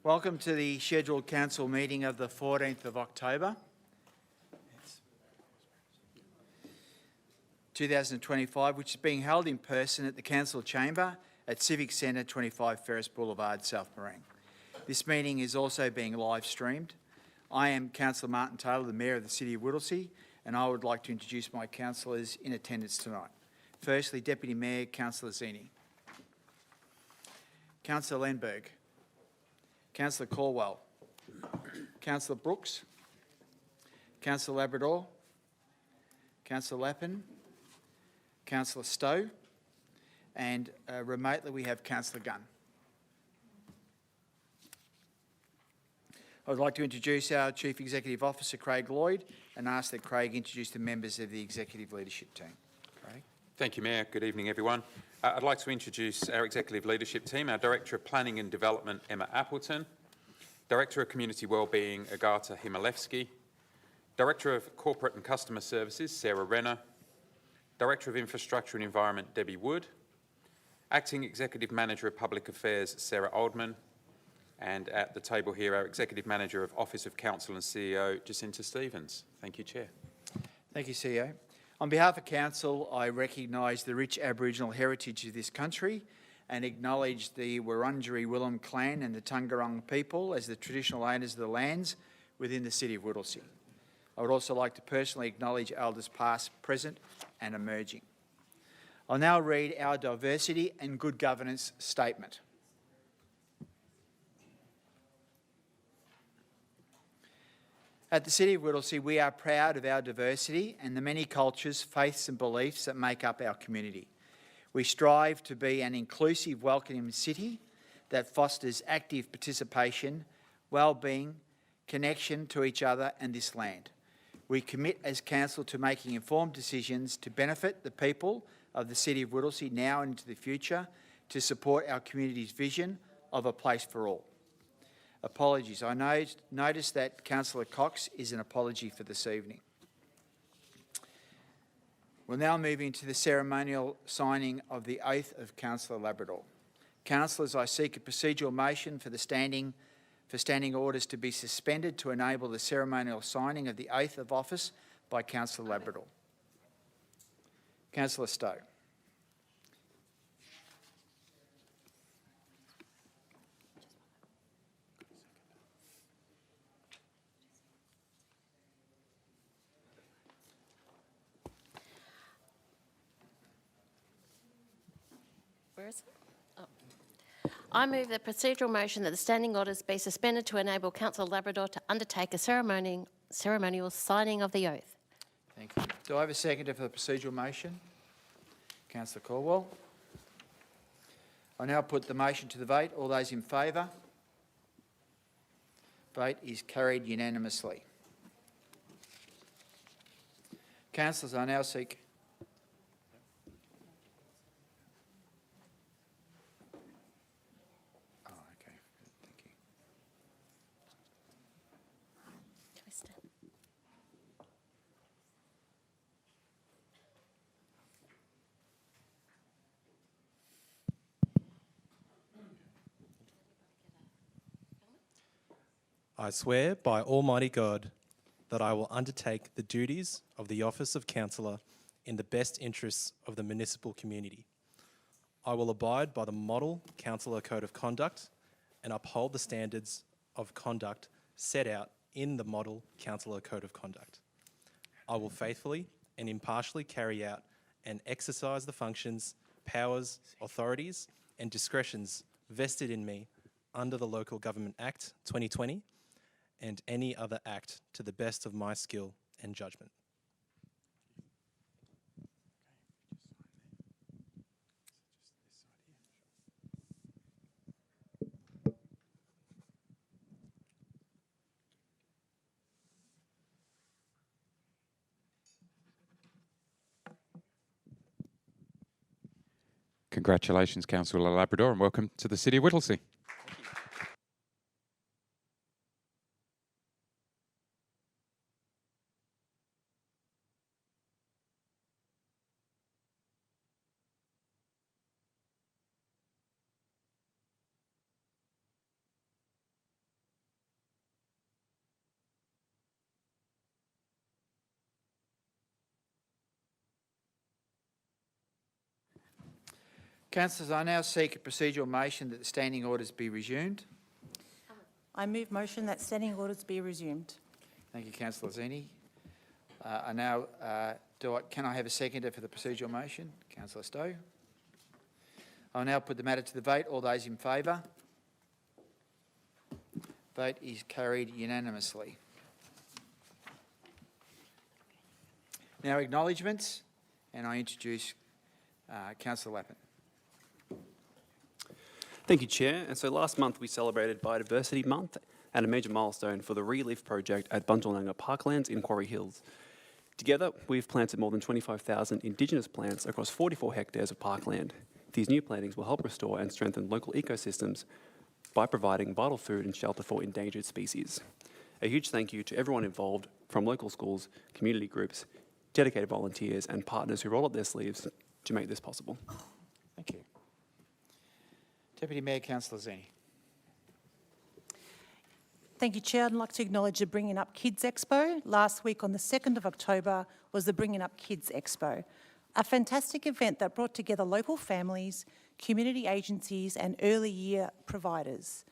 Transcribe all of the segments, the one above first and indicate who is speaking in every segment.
Speaker 1: Welcome to the scheduled council meeting of the 14th of October 2025, which is being held in person at the Council Chamber at Civic Centre, 25 Ferris Boulevard, South Morang. This meeting is also being live streamed. I am Councillor Martin Taylor, the Mayor of the City of Whittlesea, and I would like to introduce my councillors in attendance tonight. Firstly, Deputy Mayor Councillor Zini, Councillor Lenberg, Councillor Caldwell, Councillor Brooks, Councillor Labrador, Councillor Lappin, Councillor Stowe, and remotely we have Councillor Gunn. I would like to introduce our Chief Executive Officer, Craig Lloyd, and ask that Craig introduce the members of the Executive Leadership Team. Craig.
Speaker 2: Thank you, Mayor. Good evening, everyone. I'd like to introduce our Executive Leadership Team, our Director of Planning and Development, Emma Appleton, Director of Community Wellbeing, Agatha Himalevsky, Director of Corporate and Customer Services, Sarah Renner, Director of Infrastructure and Environment, Debbie Wood, Acting Executive Manager of Public Affairs, Sarah Oldman, and at the table here, our Executive Manager of Office of Council and CEO, Jacinta Stevens. Thank you, Chair.
Speaker 1: Thank you, CEO. On behalf of Council, I recognise the rich Aboriginal heritage of this country and acknowledge the Wurundjeri Willem clan and the Tungarong people as the traditional owners of the lands within the City of Whittlesea. I would also like to personally acknowledge elders past, present and emerging. I'll now read our diversity and good governance statement. At the City of Whittlesea, we are proud of our diversity and the many cultures, faiths and beliefs that make up our community. We strive to be an inclusive, welcoming city that fosters active participation, well-being, connection to each other and this land. We commit as Council to making informed decisions to benefit the people of the City of Whittlesea now and into the future, to support our community's vision of a place for all. Apologies. I noticed that Councillor Cox is an apology for this evening. We'll now move into the ceremonial signing of the oath of Councillor Labrador. Councillors, I seek a procedural motion for standing orders to be suspended to enable the ceremonial signing of the oath of office by Councillor Labrador. Councillor Stowe.
Speaker 3: Where is it? Oh. I move the procedural motion that the standing orders be suspended to enable Councillor Labrador to undertake a ceremonial signing of the oath.
Speaker 1: Thank you. Do I have a seconder for the procedural motion? Councillor Caldwell. I now put the motion to the vote. All those in favour? Vote is carried unanimously. Councillors, I now seek...
Speaker 4: I swear by Almighty God that I will undertake the duties of the office of councillor in the best interests of the municipal community. I will abide by the Model Councillor Code of Conduct and uphold the standards of conduct set out in the Model Councillor Code of Conduct. I will faithfully and impartially carry out and exercise the functions, powers, authorities and discretions vested in me under the Local Government Act 2020 and any other act to the best of my skill and judgment.
Speaker 2: Congratulations, Councillor Labrador, and welcome to the City of Whittlesea.
Speaker 1: Councillors, I now seek a procedural motion that the standing orders be resumed.
Speaker 5: I move motion that standing orders be resumed.
Speaker 1: Thank you, Councillor Zini. Can I have a seconder for the procedural motion? Councillor Stowe. I'll now put the matter to the vote. All those in favour? Vote is carried unanimously. Now acknowledgements, and I introduce Councillor Lappin.
Speaker 6: Thank you, Chair. And so last month we celebrated Biodiversity Month and a major milestone for the Relief project at Bunjalanga Parklands in Quarry Hills. Together, we've planted more than 25,000 Indigenous plants across 44 hectares of parkland. These new plantings will help restore and strengthen local ecosystems by providing vital food and shelter for endangered species. A huge thank you to everyone involved, from local schools, community groups, dedicated volunteers and partners who rolled up their sleeves to make this possible.
Speaker 1: Thank you. Deputy Mayor, Councillor Zini.
Speaker 5: Thank you, Chair. I'd like to acknowledge the Bringing Up Kids Expo. Last week on the 2nd of October was the Bringing Up Kids Expo, a fantastic event that brought together local families, community agencies and early year providers.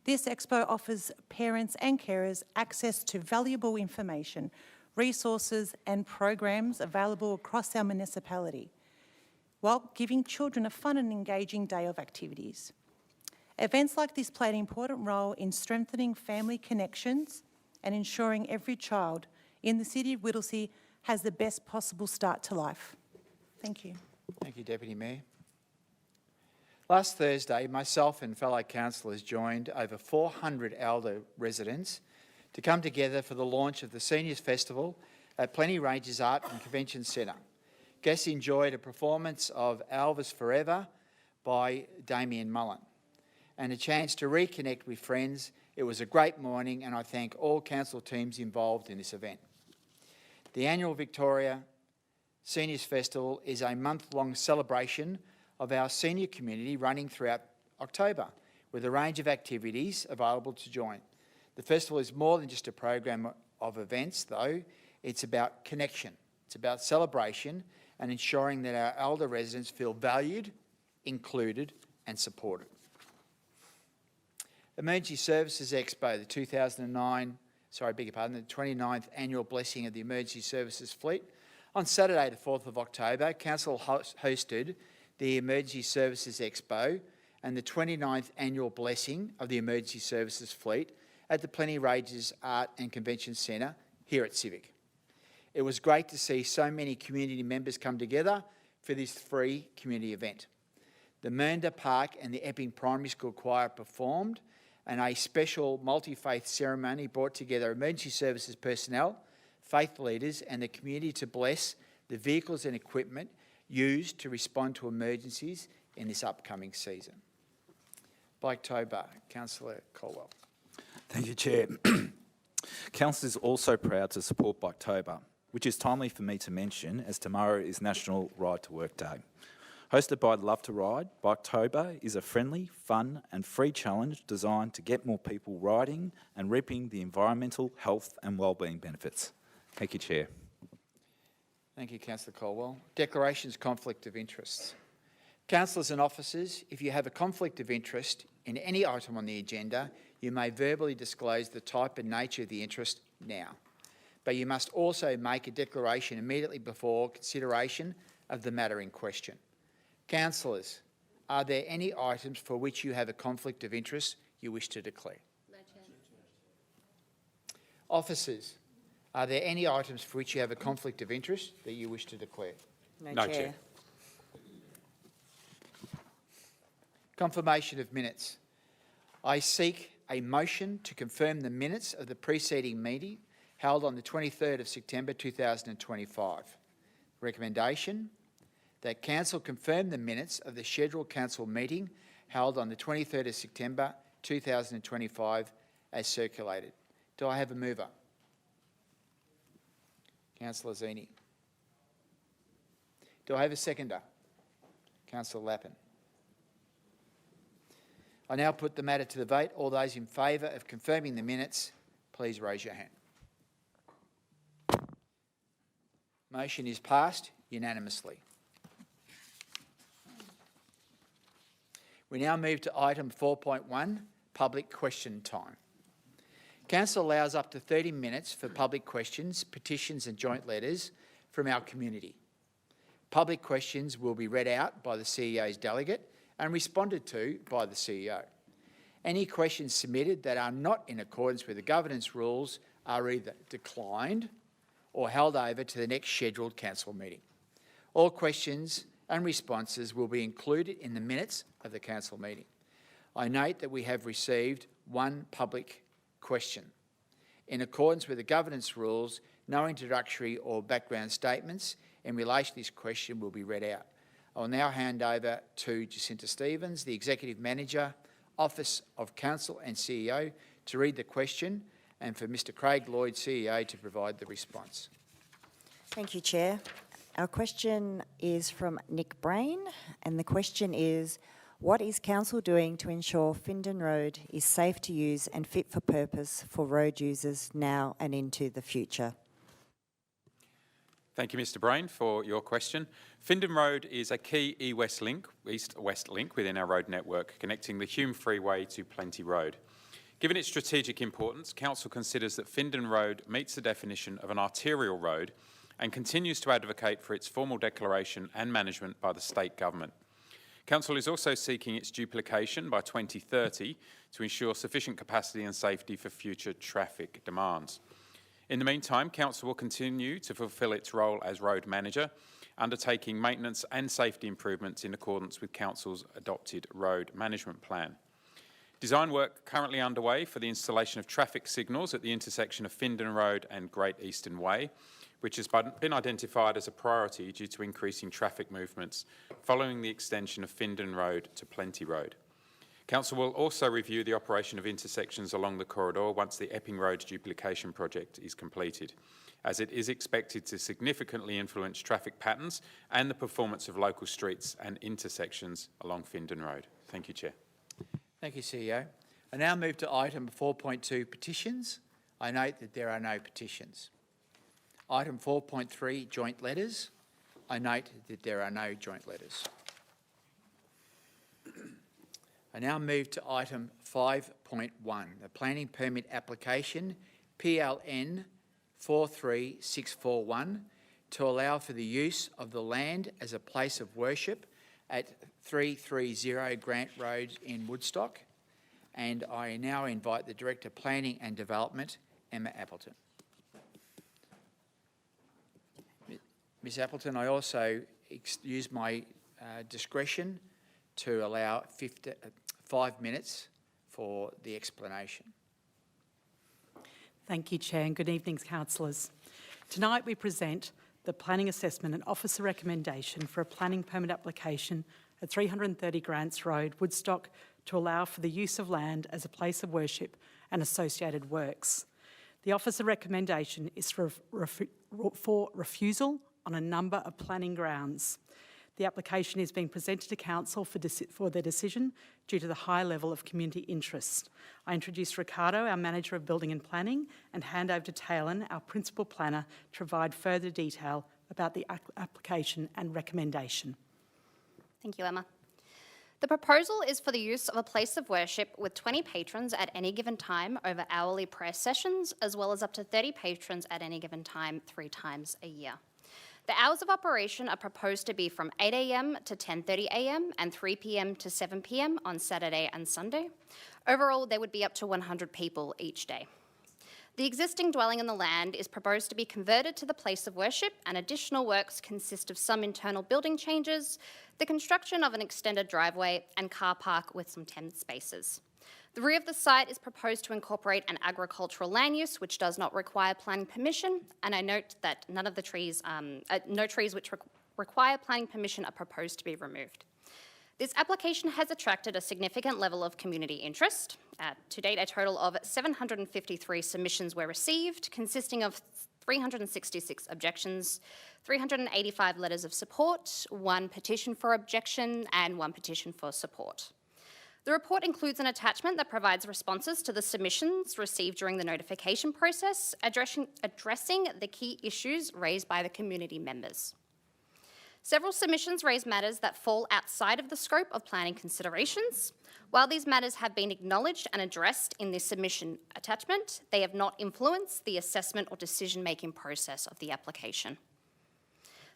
Speaker 5: This expo offers parents and carers access to valuable information, resources and programs available across our municipality, while giving children a fun and engaging day of activities. Events like this play an important role in strengthening family connections and ensuring every child in the City of Whittlesea has the best possible start to life. Thank you.
Speaker 1: Thank you, Deputy Mayor. Last Thursday, myself and fellow councillors joined over 400 Alder residents to come together for the launch of the Seniors Festival at Plenty Ranges Art and Convention Centre. Guests enjoyed a performance of Elvis Forever by Damien Mullen and a chance to reconnect with friends. It was a great morning and I thank all council teams involved in this event. The annual Victoria Seniors Festival is a month-long celebration of our senior community running throughout October with a range of activities available to join. The festival is more than just a program of events though, it's about connection, it's about celebration and ensuring that our elder residents feel valued, included and supported. Emergency Services Expo, the 29th annual blessing of the Emergency Services Fleet. On Saturday the 4th of October, Council hosted the Emergency Services Expo and the 29th annual blessing of the Emergency Services Fleet at the Plenty Ranges Art and Convention Centre here at Civic. It was great to see so many community members come together for this free community event. The Mernda Park and the Epping Primary School Choir performed and a special multi-faith ceremony brought together emergency services personnel, faith leaders and the community to bless the vehicles and equipment used to respond to emergencies in this upcoming season. Biketober, Councillor Colwell.
Speaker 7: Thank you, Chair. Council is also proud to support Biketober, which is timely for me to mention as tomorrow is National Ride to Work Day. Hosted by Love to Ride, Biketober is a friendly, fun and free challenge designed to get more people riding and reaping the environmental, health and wellbeing benefits. Thank you, Chair.
Speaker 1: Thank you, Councillor Colwell. Declarations conflict of interests. Councillors and officers, if you have a conflict of interest in any item on the agenda, you may verbally disclose the type and nature of the interest now. But you must also make a declaration immediately before consideration of the matter in question. Councillors, are there any items for which you have a conflict of interest you wish to declare?
Speaker 3: No, Chair.
Speaker 1: Officers, are there any items for which you have a conflict of interest that you wish to declare?
Speaker 2: No, Chair.
Speaker 1: Confirmation of minutes. I seek a motion to confirm the minutes of the preceding meeting held on the 23rd of September 2025. Recommendation that Council confirm the minutes of the scheduled Council meeting held on the 23rd of September 2025 as circulated. Do I have a mover? Councillor Zini. Do I have a seconder? Councillor Lappin. I now put the matter to the vote. All those in favour of confirming the minutes, please raise your hand. Motion is passed unanimously. We now move to item 4.1, public question time. Council allows up to 30 minutes for public questions, petitions and joint letters from our community. Public questions will be read out by the CEO's delegate and responded to by the CEO. Any questions submitted that are not in accordance with the governance rules are either declined or held over to the next scheduled council meeting. All questions and responses will be included in the minutes of the council meeting. I note that we have received one public question. In accordance with the governance rules, no introductory or background statements in relation to this question will be read out. I will now hand over to Jacinta Stevens, the Executive Manager, Office of Council and CEO, to read the question and for Mr Craig Lloyd, CEO, to provide the response.
Speaker 8: Thank you, Chair. Our question is from Nick Brain, and the question is, what is Council doing to ensure Findon Road is safe to use and fit for purpose for road users now and into the future?
Speaker 2: Thank you, Mr Brain, for your question. Findon Road is a key east-west link within our road network, connecting the Hume Freeway to Plenty Road. Given its strategic importance, Council considers that Findon Road meets the definition of an arterial road and continues to advocate for its formal declaration and management by the state government. Council is also seeking its duplication by 2030 to ensure sufficient capacity and safety for future traffic demands. In the meantime, Council will continue to fulfil its role as road manager, undertaking maintenance and safety improvements in accordance with Council's adopted road management plan. Design work currently underway for the installation of traffic signals at the intersection of Findon Road and Great Eastern Way, which has been identified as a priority due to increasing traffic movements following the extension of Findon Road to Plenty Road. Council will also review the operation of intersections along the corridor once the Epping Road duplication project is completed, as it is expected to significantly influence traffic patterns and the performance of local streets and intersections along Findon Road. Thank you, Chair.
Speaker 1: Thank you, CEO. I now move to item 4.2, petitions. I note that there are no petitions. Item 4.3, joint letters. I note that there are no joint letters. I now move to item 5.1, the planning permit application PLN 43641 to allow for the use of the land as a place of worship at 330 Grant Road in Woodstock. And I now invite the Director of Planning and Development, Emma Appleton. Ms Appleton, I also use my discretion to allow 5 minutes for the explanation.
Speaker 9: Thank you, Chair, and good evening, councillors. Tonight we present the Planning Assessment and Officer Recommendation for a planning permit application at 330 Grants Road, Woodstock, to allow for the use of land as a place of worship and associated works. The Officer Recommendation is for refusal on a number of planning grounds. The application is being presented to Council for their decision due to the high level of community interest. I introduce Ricardo, our Manager of Building and Planning, and hand over to Taylor, our Principal Planner, to provide further detail about the application and recommendation.
Speaker 10: Thank you, Emma. The proposal is for the use of a place of worship with 20 patrons at any given time over hourly prayer sessions, as well as up to 30 patrons at any given time 3 times a year. The hours of operation are proposed to be from 8 a.m. to 10:30 a.m. and 3 p.m. to 7 p.m. on Saturday and Sunday. Overall, there would be up to 100 people each day. The existing dwelling on the land is proposed to be converted to the place of worship, and additional works consist of some internal building changes, the construction of an extended driveway and car park with some tent spaces. The rear of the site is proposed to incorporate an agricultural land use, which does not require planning permission, and I note that none of the trees, no trees which require planning permission are proposed to be removed. This application has attracted a significant level of community interest. To date, a total of 753 submissions were received, consisting of 366 objections, 385 letters of support, 1 petition for objection, and 1 petition for support. The report includes an attachment that provides responses to the submissions received during the notification process, addressing the key issues raised by the community members. Several submissions raise matters that fall outside of the scope of planning considerations. While these matters have been acknowledged and addressed in this submission attachment, they have not influenced the assessment or decision-making process of the application.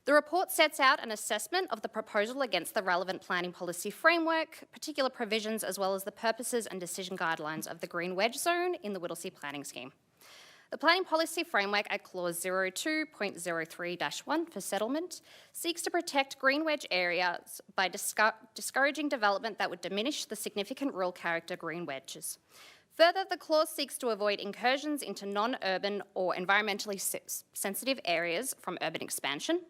Speaker 10: The report sets out an assessment of the proposal against the relevant planning policy framework, particular provisions, as well as the purposes and decision guidelines of the Green Wedge Zone in the Whittlesea Planning Scheme. The planning policy framework at clause 02.03-1 for settlement seeks to protect green wedge areas by discouraging development that would diminish the significant rural character green wedges. Further, the clause seeks to avoid incursions into non-urban or environmentally sensitive areas from urban expansion.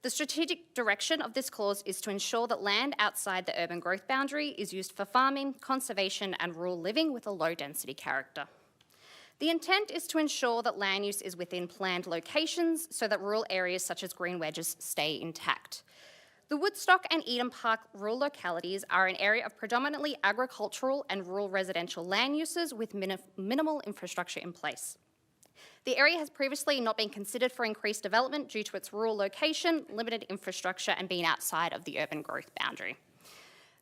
Speaker 10: The strategic direction of this clause is to ensure that land outside the urban growth boundary is used for farming, conservation and rural living with a low density character. The intent is to ensure that land use is within planned locations so that rural areas such as green wedges stay intact. The Woodstock and Eden Park rural localities are an area of predominantly agricultural and rural residential land uses with minimal infrastructure in place. The area has previously not been considered for increased development due to its rural location, limited infrastructure and being outside of the urban growth boundary.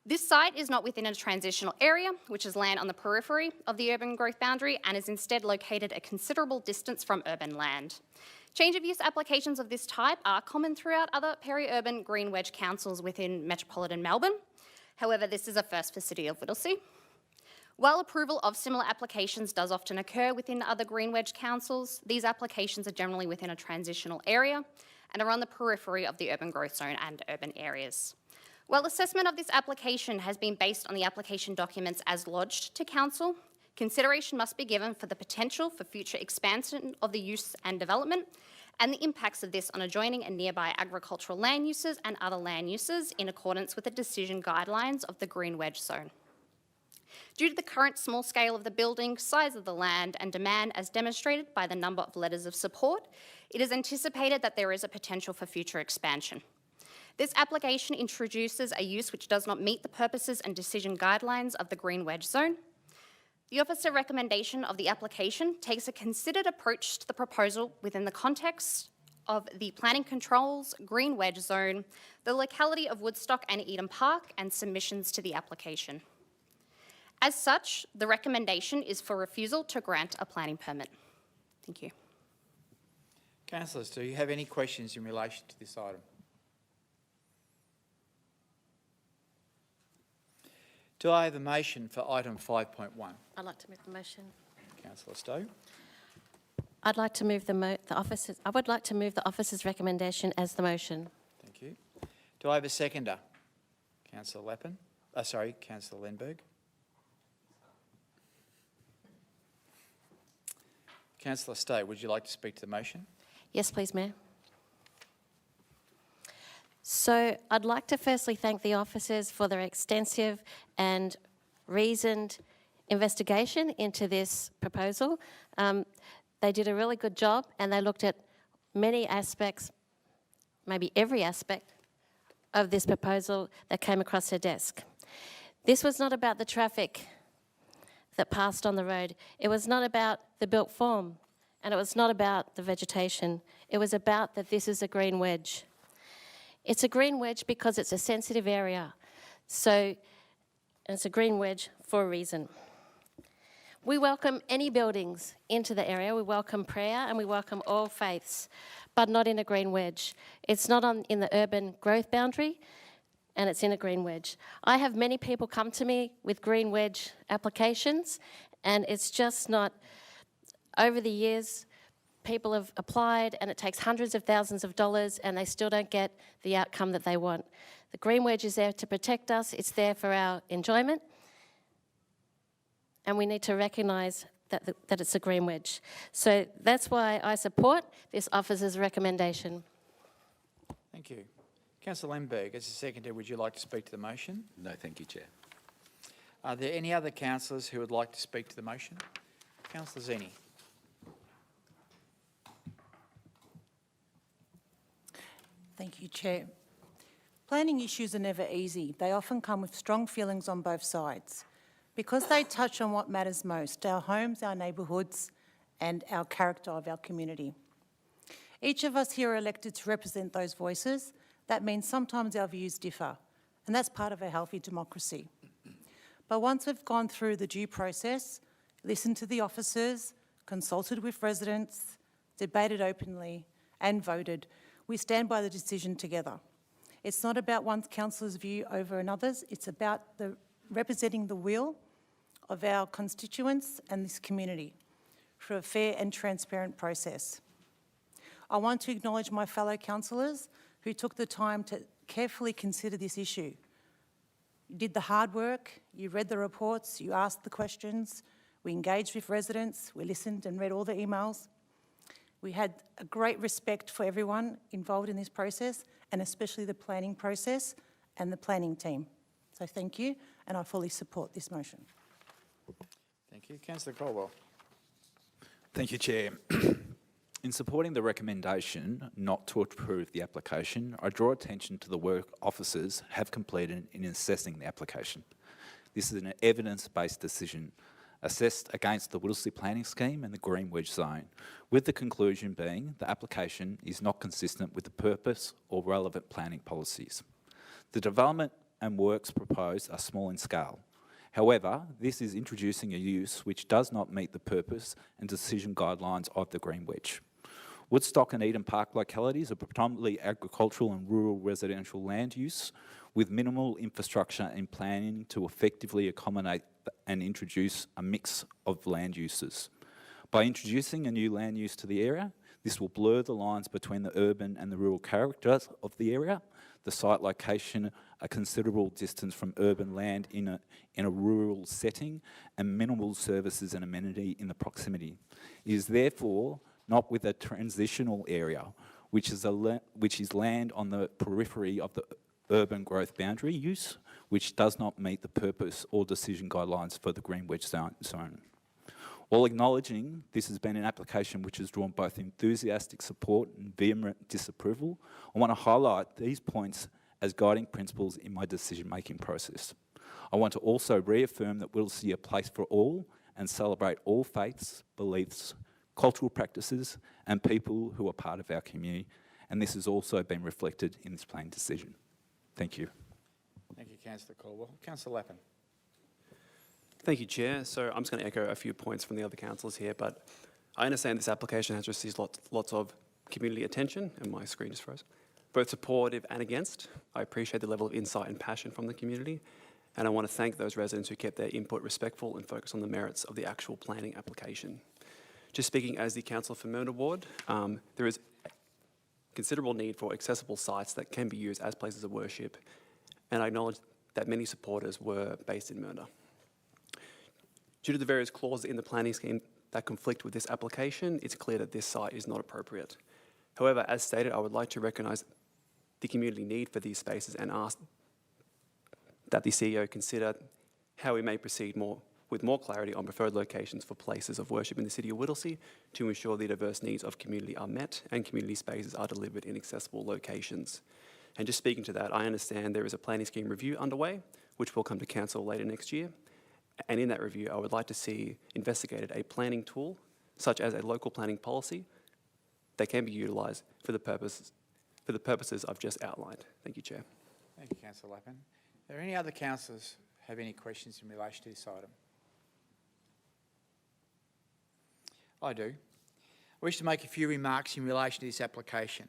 Speaker 10: This site is not within a transitional area, which is land on the periphery of the urban growth boundary and is instead located a considerable distance from urban land. Change of use applications of this type are common throughout other peri-urban green wedge councils within metropolitan Melbourne. However, this is a first for City of Whittlesea. While approval of similar applications does often occur within other green wedge councils, these applications are generally within a transitional area and are on the periphery of the urban growth zone and urban areas. While assessment of this application has been based on the application documents as lodged to Council, consideration must be given for the potential for future expansion of the use and development and the impacts of this on adjoining and nearby agricultural land uses and other land uses in accordance with the decision guidelines of the Green Wedge Zone. Due to the current small scale of the building, size of the land and demand as demonstrated by the number of letters of support, it is anticipated that there is a potential for future expansion. This application introduces a use which does not meet the purposes and decision guidelines of the Green Wedge Zone. The officer recommendation of the application takes a considered approach to the proposal within the context of the planning controls, Green Wedge Zone, the locality of Woodstock and Eden Park, and submissions to the application. As such, the recommendation is for refusal to grant a planning permit. Thank you.
Speaker 1: Councillors, do you have any questions in relation to this item? Do I have a motion for item 5.1?
Speaker 3: I'd like to move the motion.
Speaker 1: Councillor Stowe.
Speaker 3: I'd like to move I would like to move the officer's recommendation as the motion.
Speaker 1: Thank you. Do I have a seconder? Councillor Lappin. Councillor Lindbergh. Councillor Stowe, would you like to speak to the motion?
Speaker 3: Yes, please, Mayor. So I'd like to firstly thank the officers for their extensive and reasoned investigation into this proposal. They did a really good job and they looked at many aspects, maybe every aspect of this proposal that came across their desk. This was not about the traffic that passed on the road. It was not about the built form and it was not about the vegetation. It was about that this is a green wedge. It's a green wedge because it's a sensitive area. So it's a green wedge for a reason. We welcome any buildings into the area. We welcome prayer and we welcome all faiths, but not in a green wedge. It's not in the urban growth boundary and it's in a green wedge. I have many people come to me with green wedge applications and it's just not, over the years, people have applied and it takes hundreds of thousands of dollars and they still don't get the outcome that they want. The green wedge is there to protect us, it's there for our enjoyment, and we need to recognise that it's a green wedge. So that's why I support this officer's recommendation.
Speaker 1: Thank you. Councillor Lindbergh, as a seconder, would you like to speak to the motion?
Speaker 7: No, thank you, Chair.
Speaker 1: Are there any other councillors who would like to speak to the motion? Councillor Zini.
Speaker 5: Thank you, Chair. Planning issues are never easy. They often come with strong feelings on both sides because they touch on what matters most, our homes, our neighbourhoods and our character of our community. Each of us here are elected to represent those voices, That means sometimes our views differ, and that's part of a healthy democracy. But once we've gone through the due process, listened to the officers, consulted with residents, debated openly, and voted, we stand by the decision together. It's not about one councillor's view over another's, it's about representing the will of our constituents and this community through a fair and transparent process. I want to acknowledge my fellow councillors who took the time to carefully consider this issue. You did the hard work, you read the reports, you asked the questions, we engaged with residents, we listened and read all the emails. We had a great respect for everyone involved in this process, and especially the planning process and the planning team. So thank you, and I fully support this motion.
Speaker 1: Thank you. Councillor Caldwell.
Speaker 7: Thank you, Chair. In supporting the recommendation not to approve the application, I draw attention to the work officers have completed in assessing the application. This is an evidence-based decision assessed against the Whittlesea Planning Scheme and the Greenwich Zone, with the conclusion being the application is not consistent with the purpose or relevant planning policies. The development and works proposed are small in scale. However, this is introducing a use which does not meet the purpose and decision guidelines of the Greenwich. Woodstock and Eden Park localities are predominantly agricultural and rural residential land use, with minimal infrastructure and planning to effectively accommodate and introduce a mix of land uses. By introducing a new land use to the area, this will blur the lines between the urban and the rural characters of the area. The site location a considerable distance from urban land in a rural setting, and minimal services and amenity in the proximity. It is therefore not with a transitional area, which is land on the periphery of the urban growth boundary use, which does not meet the purpose or decision guidelines for the Greenwich Zone. While acknowledging this has been an application which has drawn both enthusiastic support and vehement disapproval, I want to highlight these points as guiding principles in my decision-making process. I want to also reaffirm that Whittlesea is a place for all and celebrate all faiths, beliefs, cultural practices and people who are part of our community, and this has also been reflected in this planning decision. Thank you.
Speaker 1: Thank you, Councillor Caldwell. Councillor Lappin.
Speaker 6: Thank you, Chair. So I'm just going to echo a few points from the other councillors here, but I understand this application has received lots of community attention, and my screen just froze, both supportive and against. I appreciate the level of insight and passion from the community, and I want to thank those residents who kept their input respectful and focused on the merits of the actual planning application. Just speaking as the councillor for Myrna Ward, there is considerable need for accessible sites that can be used as places of worship, and I acknowledge that many supporters were based in Myrna. Due to the various clauses in the planning scheme that conflict with this application, it's clear that this site is not appropriate. However, as stated, I would like to recognise the community need for these spaces and ask that the CEO consider how we may proceed with more clarity on preferred locations for places of worship in the City of Whittlesea to ensure the diverse needs of community are met and community spaces are delivered in accessible locations. And just speaking to that, I understand there is a planning scheme review underway, which will come to Council later next year. And in that review, I would like to see investigated a planning tool, such as a local planning policy, that can be utilised for the purposes I've just outlined. Thank you, Chair.
Speaker 1: Thank you, Councillor Lappin. Are there any other councillors who have any questions in relation to this item? I do. I wish to make a few remarks in relation to this application.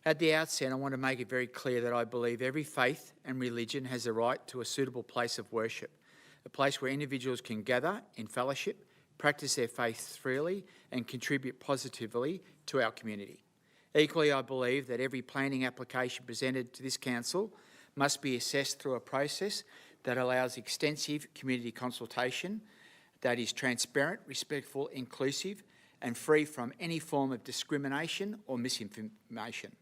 Speaker 1: At the outset, I want to make it very clear that I believe every faith and religion has a right to a suitable place of worship, a place where individuals can gather in fellowship, practice their faith freely and contribute positively to our community. Equally, I believe that every planning application presented to this council must be assessed through a process that allows extensive community consultation, that is transparent, respectful, inclusive and free from any form of discrimination or misinformation.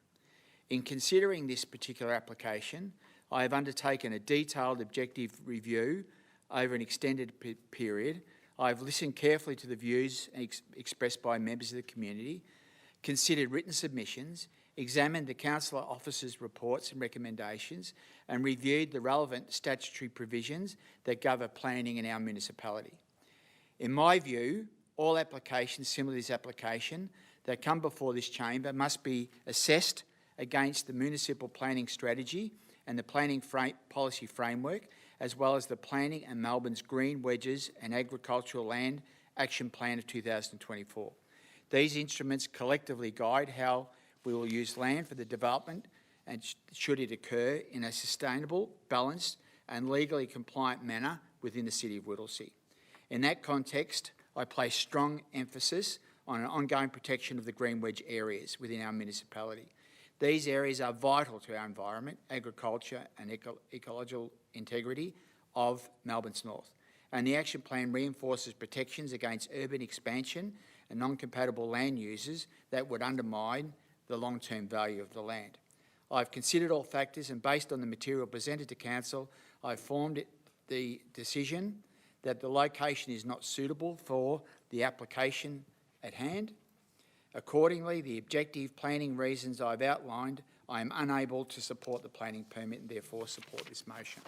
Speaker 1: In considering this particular application, I have undertaken a detailed objective review over an extended period. I have listened carefully to the views expressed by members of the community, considered written submissions, examined the councillor officers' reports and recommendations, and reviewed the relevant statutory provisions that govern planning in our municipality. In my view, all applications similar to this application that come before this chamber must be assessed against the municipal planning strategy and the planning policy framework, as well as the Planning and Melbourne's Green Wedges and Agricultural Land Action Plan of 2024. These instruments collectively guide how we will use land for the development and should it occur in a sustainable, balanced and legally compliant manner within the City of Whittlesea. In that context, I place strong emphasis on an ongoing protection of the green wedge areas within our municipality. These areas are vital to our environment, agriculture and ecological integrity of Melbourne's north. And the action plan reinforces protections against urban expansion and non-compatible land uses that would undermine the long-term value of the land. I've considered all factors and based on the material presented to Council, I've formed the decision that the location is not suitable for the application at hand. Accordingly, the objective planning reasons I've outlined, I am unable to support the planning permit and therefore support this motion.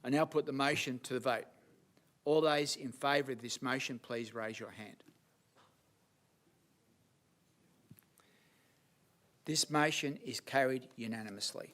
Speaker 1: I now put the motion to the vote. All those in favour of this motion, please raise your hand. This motion is carried unanimously.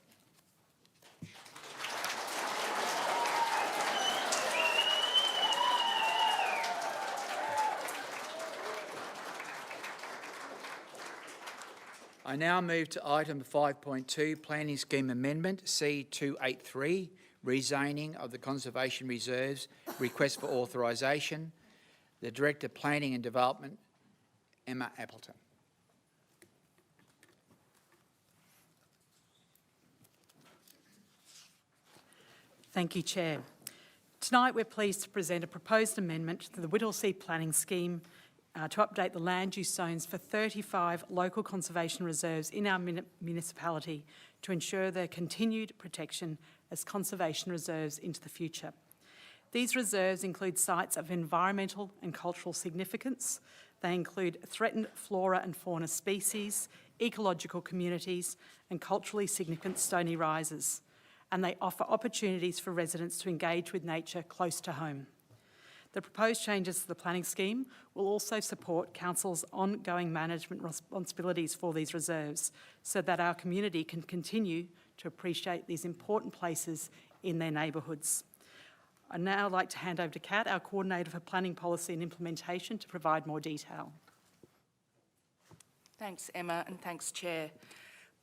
Speaker 1: I now move to item 5.2, Planning Scheme Amendment C283, rezoning of the Conservation Reserves, request for authorisation. The Director of Planning and Development, Emma Appleton.
Speaker 9: Thank you, Chair. Tonight we're pleased to present a proposed amendment to the Whittlesea Planning Scheme to update the land use zones for 35 local conservation reserves in our municipality to ensure their continued protection as conservation reserves into the future. These reserves include sites of environmental and cultural significance. They include threatened flora and fauna species, ecological communities and culturally significant stony rises, and they offer opportunities for residents to engage with nature close to home. The proposed changes to the planning scheme will also support Council's ongoing management responsibilities for these reserves so that our community can continue to appreciate these important places in their neighbourhoods. I'd now like to hand over to Kat, our Coordinator for Planning Policy and Implementation, to provide more detail.
Speaker 11: Thanks, Emma, and thanks, Chair.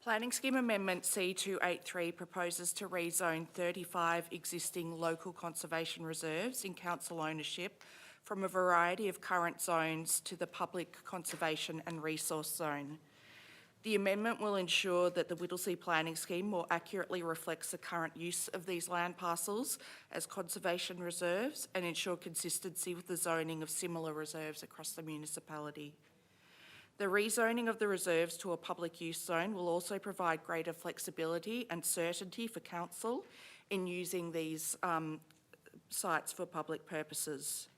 Speaker 11: Planning Scheme Amendment C283 proposes to rezone 35 existing local conservation reserves in council ownership from a variety of current zones to the public conservation and resource zone. The amendment will ensure that the Whittlesea Planning Scheme more accurately reflects the current use of these land parcels as conservation reserves and ensure consistency with the zoning of similar reserves across the municipality. The rezoning of the reserves to a public use zone will also provide greater flexibility and certainty for council in using these sites for public purposes.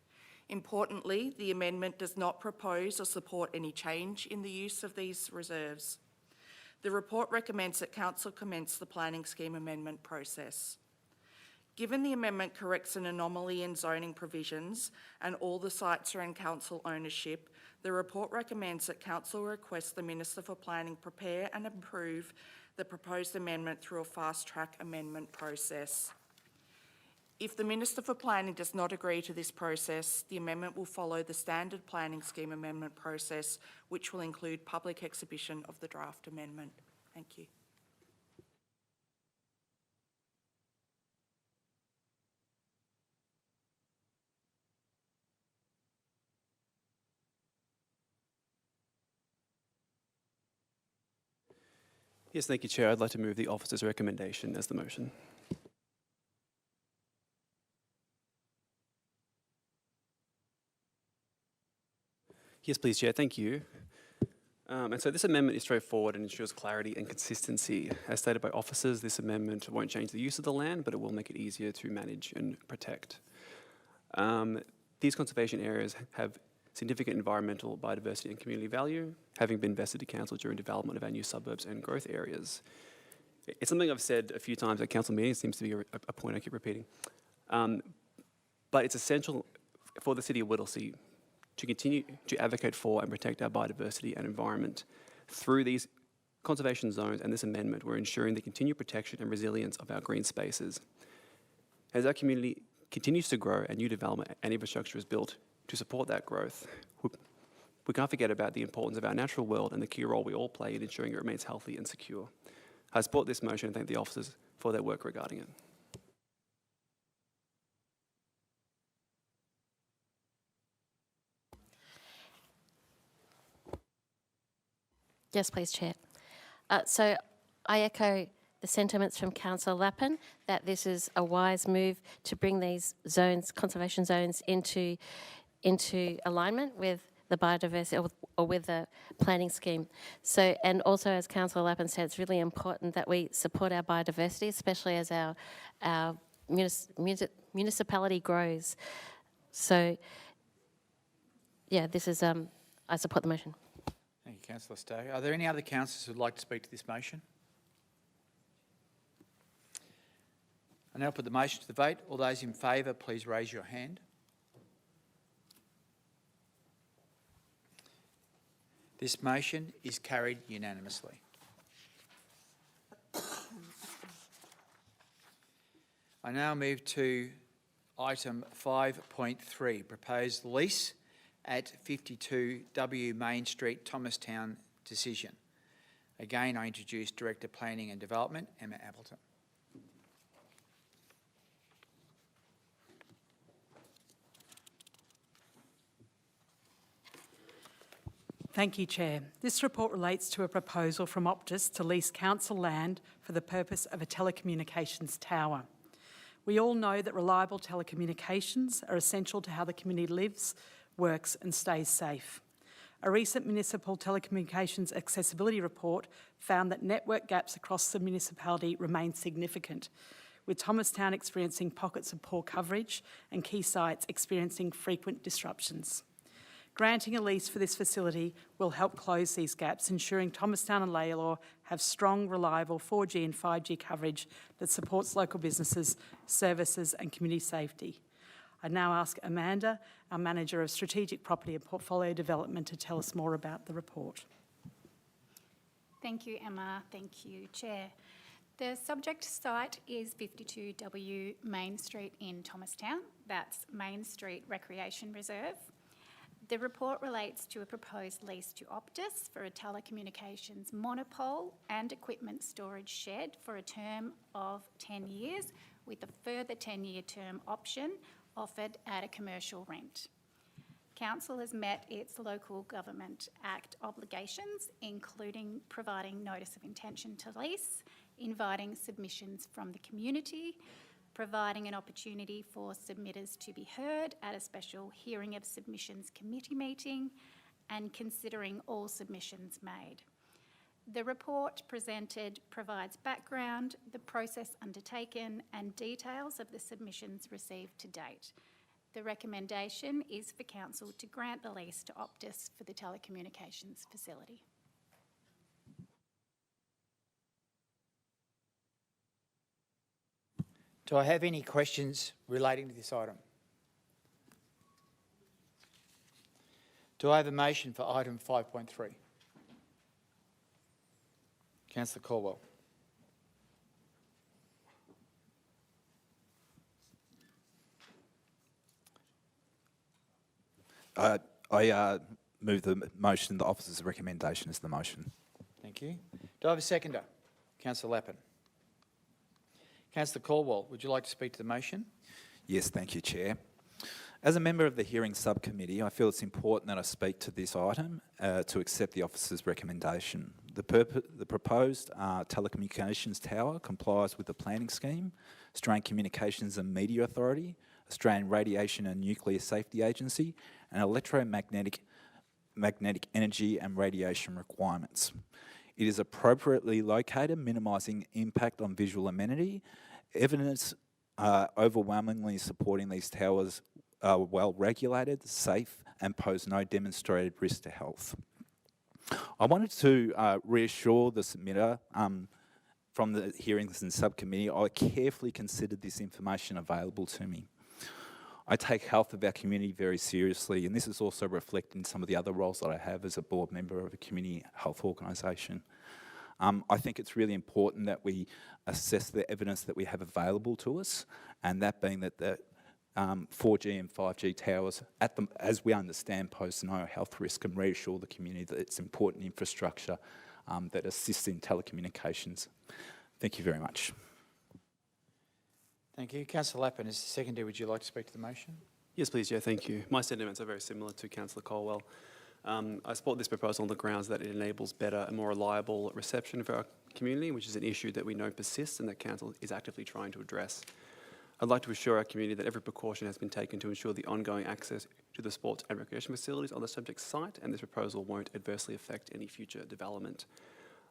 Speaker 11: Importantly, the amendment does not propose or support any change in the use of these reserves. The report recommends that council commence the planning scheme amendment process. Given the amendment corrects an anomaly in zoning provisions and all the sites are in council ownership, the report recommends that council request the Minister for Planning prepare and approve the proposed amendment through a fast-track amendment process. If the Minister for Planning does not agree to this process, the amendment will follow the standard planning scheme amendment process, which will include public exhibition of the draft amendment. Thank you.
Speaker 6: Yes, thank you, Chair. I'd like to move the officer's recommendation as the motion. Yes, please, Chair. Thank you. And so this amendment is straightforward and ensures clarity and consistency. As stated by officers, this amendment won't change the use of the land, but it will make it easier to manage and protect. These conservation areas have significant environmental, biodiversity and community value, having been vested to council during development of our new suburbs and growth areas. It's something I've said a few times at council meetings, seems to be a point I keep repeating. But it's essential for the City of Whittlesea to continue to advocate for and protect our biodiversity and environment through these conservation zones and this amendment, we're ensuring the continued protection and resilience of our green spaces. As our community continues to grow and new development and infrastructure is built to support that growth, we can't forget about the importance of our natural world and the key role we all play in ensuring it remains healthy and secure. I support this motion and thank the officers for their work regarding it.
Speaker 3: Yes, please, Chair. So I echo the sentiments from Councillor Lappin that this is a wise move to bring these zones, conservation zones, into alignment with the biodiversity or with the planning scheme. So, and also, as Councillor Lappin said, it's really important that we support our biodiversity, especially as our municipality grows. So, yeah, this is, I support the motion.
Speaker 1: Thank you, Councillor Stowe. Are there any other councillors who would like to speak to this motion? I now put the motion to the vote. All those in favour, please raise your hand. This motion is carried unanimously. I now move to item 5.3, proposed lease at 52 W Main Street, Thomastown decision. Again, I introduce Director Planning and Development, Emma Appleton.
Speaker 9: Thank you, Chair. This report relates to a proposal from Optus to lease council land for the purpose of a telecommunications tower. We all know that reliable telecommunications are essential to how the community lives, works and stays safe. A recent municipal telecommunications accessibility report found that network gaps across the municipality remain significant, with Thomastown experiencing pockets of poor coverage and key sites experiencing frequent disruptions. Granting a lease for this facility will help close these gaps, ensuring Thomastown and Lalor have strong, reliable 4G and 5G coverage that supports local businesses, services and community safety. I now ask Amanda, our Manager of Strategic Property and Portfolio Development, to tell us more about the report.
Speaker 12: Thank you, Emma. Thank you, Chair. The subject site is 52W Main Street in Thomastown. That's Main Street Recreation Reserve. The report relates to a proposed lease to Optus for a telecommunications monopole and equipment storage shed for a term of 10 years, with a further 10-year term option offered at a commercial rent. Council has met its Local Government Act obligations, including providing notice of intention to lease, inviting submissions from the community, providing an opportunity for submitters to be heard at a special hearing of submissions committee meeting, and considering all submissions made. The report presented provides background, the process undertaken, and details of the submissions received to date. The recommendation is for Council to grant the lease to Optus for the telecommunications facility.
Speaker 1: Do I have any questions relating to this item? Do I have a motion for item 5.3? Councillor Caldwell.
Speaker 7: I move the motion. The officer's recommendation is the motion.
Speaker 1: Thank you. Do I have a seconder? Councillor Lappin. Councillor Caldwell, would you like to speak to the motion?
Speaker 7: Yes, thank you, Chair. As a member of the hearing subcommittee, I feel it's important that I speak to this item to accept the officer's recommendation. The proposed telecommunications tower complies with the planning scheme, Australian Communications and Media Authority, Australian Radiation and Nuclear Safety Agency, and electromagnetic energy and radiation requirements. It is appropriately located, minimising impact on visual amenity. Evidence overwhelmingly supporting these towers are well regulated, safe, and pose no demonstrated risk to health. I wanted to reassure the submitter from the hearings and subcommittee, I carefully considered this information available to me. I take health of our community very seriously, and this is also reflected in some of the other roles that I have as a board member of a community health organisation. I think it's really important that we assess the evidence that we have available to us, and that being that the 4G and 5G towers, as we understand, pose no health risk, and reassure the community that it's important infrastructure that assists in telecommunications. Thank you very much.
Speaker 1: Thank you. Councillor Lappin, as the seconder, would you like to speak to the motion?
Speaker 6: Yes, please, Chair, thank you. My sentiments are very similar to Councillor Colwell. I support this proposal on the grounds that it enables better and more reliable reception for our community, which is an issue that we know persists and that Council is actively trying to address. I'd like to assure our community that every precaution has been taken to ensure the ongoing access to the sports and recreation facilities on the subject site, and this proposal won't adversely affect any future development.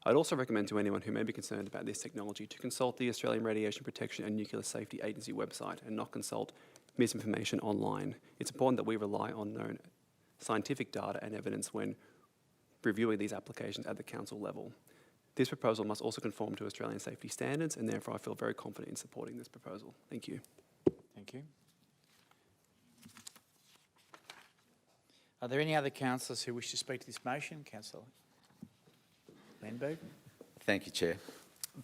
Speaker 6: I'd also recommend to anyone who may be concerned about this technology to consult the Australian Radiation Protection and Nuclear Safety Agency website and not consult misinformation online. It's important that we rely on known scientific data and evidence when reviewing these applications at the council level. This proposal must also conform to Australian safety standards, and therefore I feel very confident in supporting this proposal. Thank you.
Speaker 1: Thank you. Are there any other councillors who wish to speak to this motion? Councillor Lenberg.
Speaker 13: Thank you, Chair.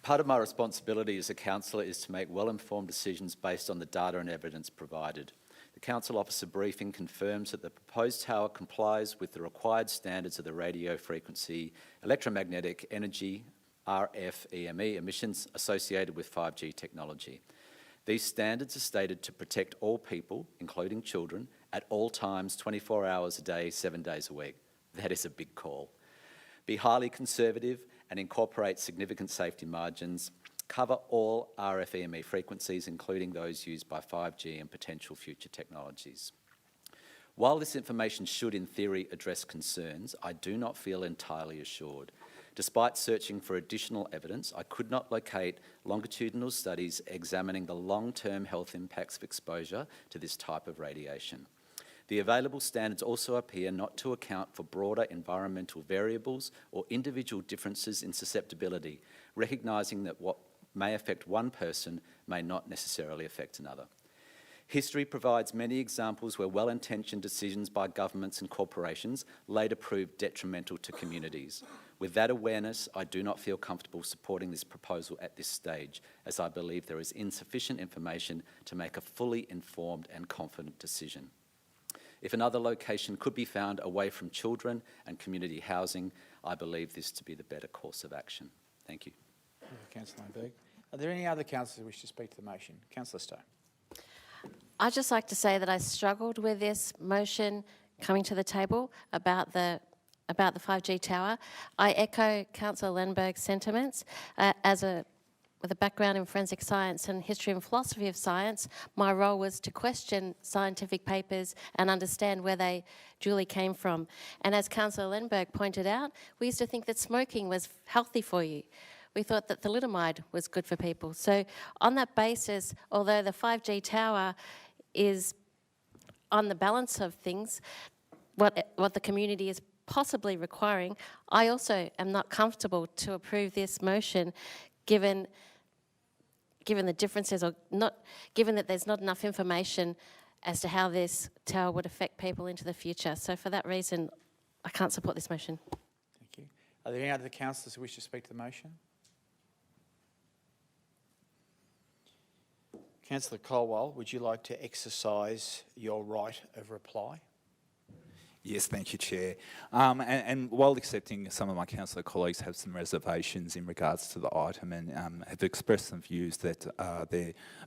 Speaker 13: Part of my responsibility as a councillor is to make well-informed decisions based on the data and evidence provided. The council officer briefing confirms that the proposed tower complies with the required standards of the radio frequency electromagnetic energy RF EME emissions associated with 5G technology. These standards are stated to protect all people, including children, at all times, 24 hours a day, 7 days a week. That is a big call. Be highly conservative and incorporate significant safety margins, cover all RF EME frequencies, including those used by 5G and potential future technologies. While this information should, in theory, address concerns, I do not feel entirely assured. Despite searching for additional evidence, I could not locate longitudinal studies examining the long-term health impacts of exposure to this type of radiation. The available standards also appear not to account for broader environmental variables or individual differences in susceptibility, recognising that what may affect one person may not necessarily affect another. History provides many examples where well-intentioned decisions by governments and corporations later proved detrimental to communities. With that awareness, I do not feel comfortable supporting this proposal at this stage, as I believe there is insufficient information to make a fully informed and confident decision. If another location could be found away from children and community housing, I believe this to be the better course of action. Thank you.
Speaker 1: Thank you, Councillor Lenberg. Are there any other councillors who wish to speak to the motion? Councillor Stowe.
Speaker 3: I'd just like to say that I struggled with this motion coming to the table about the 5G tower. I echo Councillor Lenberg's sentiments. With a background in forensic science and history and philosophy of science, my role was to question scientific papers and understand where they duly came from. And as Councillor Lenberg pointed out, we used to think that smoking was healthy for you. We thought that thalidomide was good for people. So on that basis, although the 5G tower is on the balance of things, what the community is possibly requiring, I also am not comfortable to approve this motion given the differences, or not, given that there's not enough information as to how this tower would affect people into the future. So for that reason, I can't support this motion.
Speaker 1: Thank you. Are there any other councillors who wish to speak to the motion? Councillor Colwell, would you like to exercise your right of reply?
Speaker 7: Yes, thank you, Chair. And while accepting some of my councillor colleagues have some reservations in regards to the item and have expressed some views that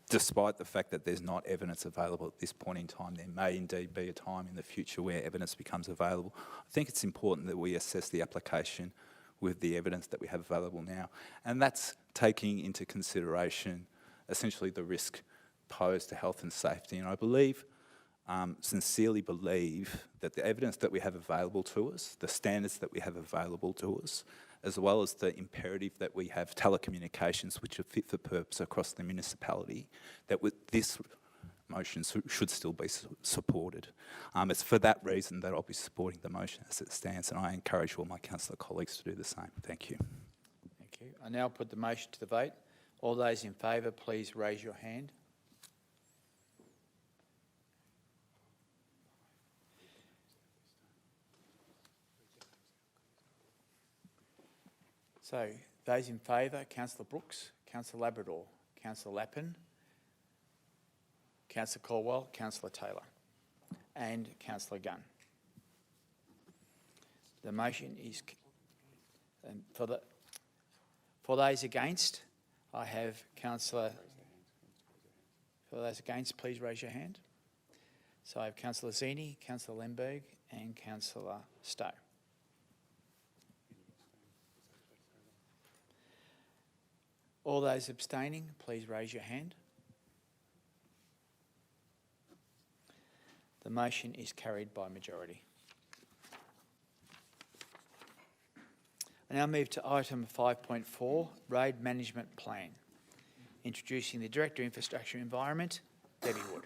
Speaker 7: despite the fact that there's not evidence available at this point in time, there may indeed be a time in the future where evidence becomes available. I think it's important that we assess the application with the evidence that we have available now. And that's taking into consideration essentially the risk posed to health and safety. And I sincerely believe that the evidence that we have available to us, the standards that we have available to us, as well as the imperative that we have telecommunications which are fit for purpose across the municipality, that with this motion should still be supported. It's for that reason that I'll be supporting the motion as it stands, and I encourage all my councillor colleagues to do the same. Thank you.
Speaker 1: Thank you. I now put the motion to the vote. All those in favour, please raise your hand. So Those in favour, Councillor Brooks, Councillor Labrador, Councillor Lappin, Councillor Caldwell, Councillor Taylor and Councillor Gunn. The motion is, and for those against, I have Councillor, for those against, please raise your hand. So I have Councillor Zini, Councillor Lemberg and Councillor Stowe. All those abstaining, please raise your hand. The motion is carried by majority. I now move to item 5.4, Road Management Plan. Introducing the Director of Infrastructure Environment, Debbie Wood.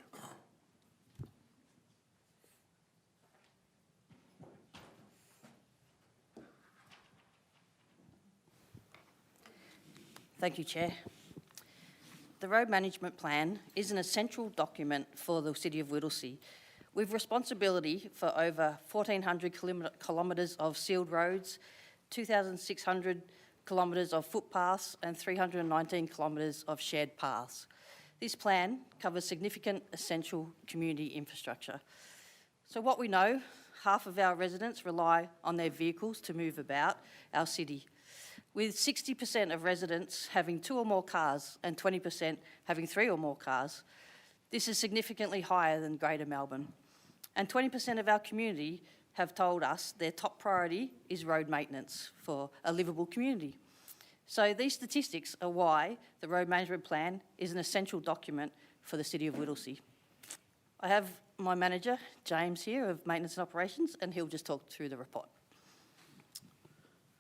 Speaker 14: Thank you, Chair. The Road Management Plan is an essential document for the City of Whittlesea, with responsibility for over 1,400 kilometres of sealed roads, 2,600 kilometres of footpaths and 319 kilometres of shared paths. This plan covers significant essential community infrastructure. So what we know, half of our residents rely on their vehicles to move about our city, with 60% of residents having 2 or more cars and 20% having 3 or more cars. This is significantly higher than Greater Melbourne. And 20% of our community have told us their top priority is road maintenance for a livable community. So these statistics are why the Road Management Plan is an essential document for the City of Whittlesea. I have my manager, James, here of Maintenance and Operations, and he'll just talk through the report.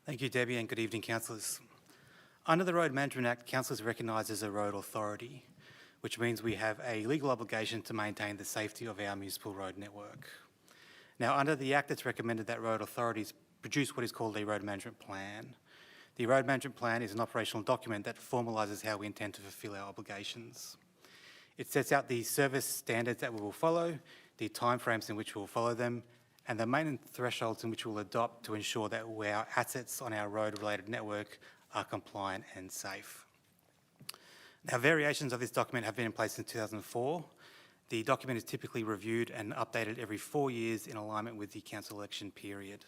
Speaker 15: Thank you, Debbie, and good evening, councillors. Under the Road Management Act, council is recognised as a road authority, which means we have a legal obligation to maintain the safety of our municipal road network. Now, under the Act, it's recommended that road authorities produce what is called a Road Management Plan. The Road Management Plan is an operational document that formalises how we intend to fulfil our obligations. It sets out the service standards that we will follow, the timeframes in which we will follow them, and the maintenance thresholds in which we'll adopt to ensure that our assets on our road-related network are compliant and safe. Now, variations of this document have been in place since 2004. The document is typically reviewed and updated every 4 years in alignment with the council election period.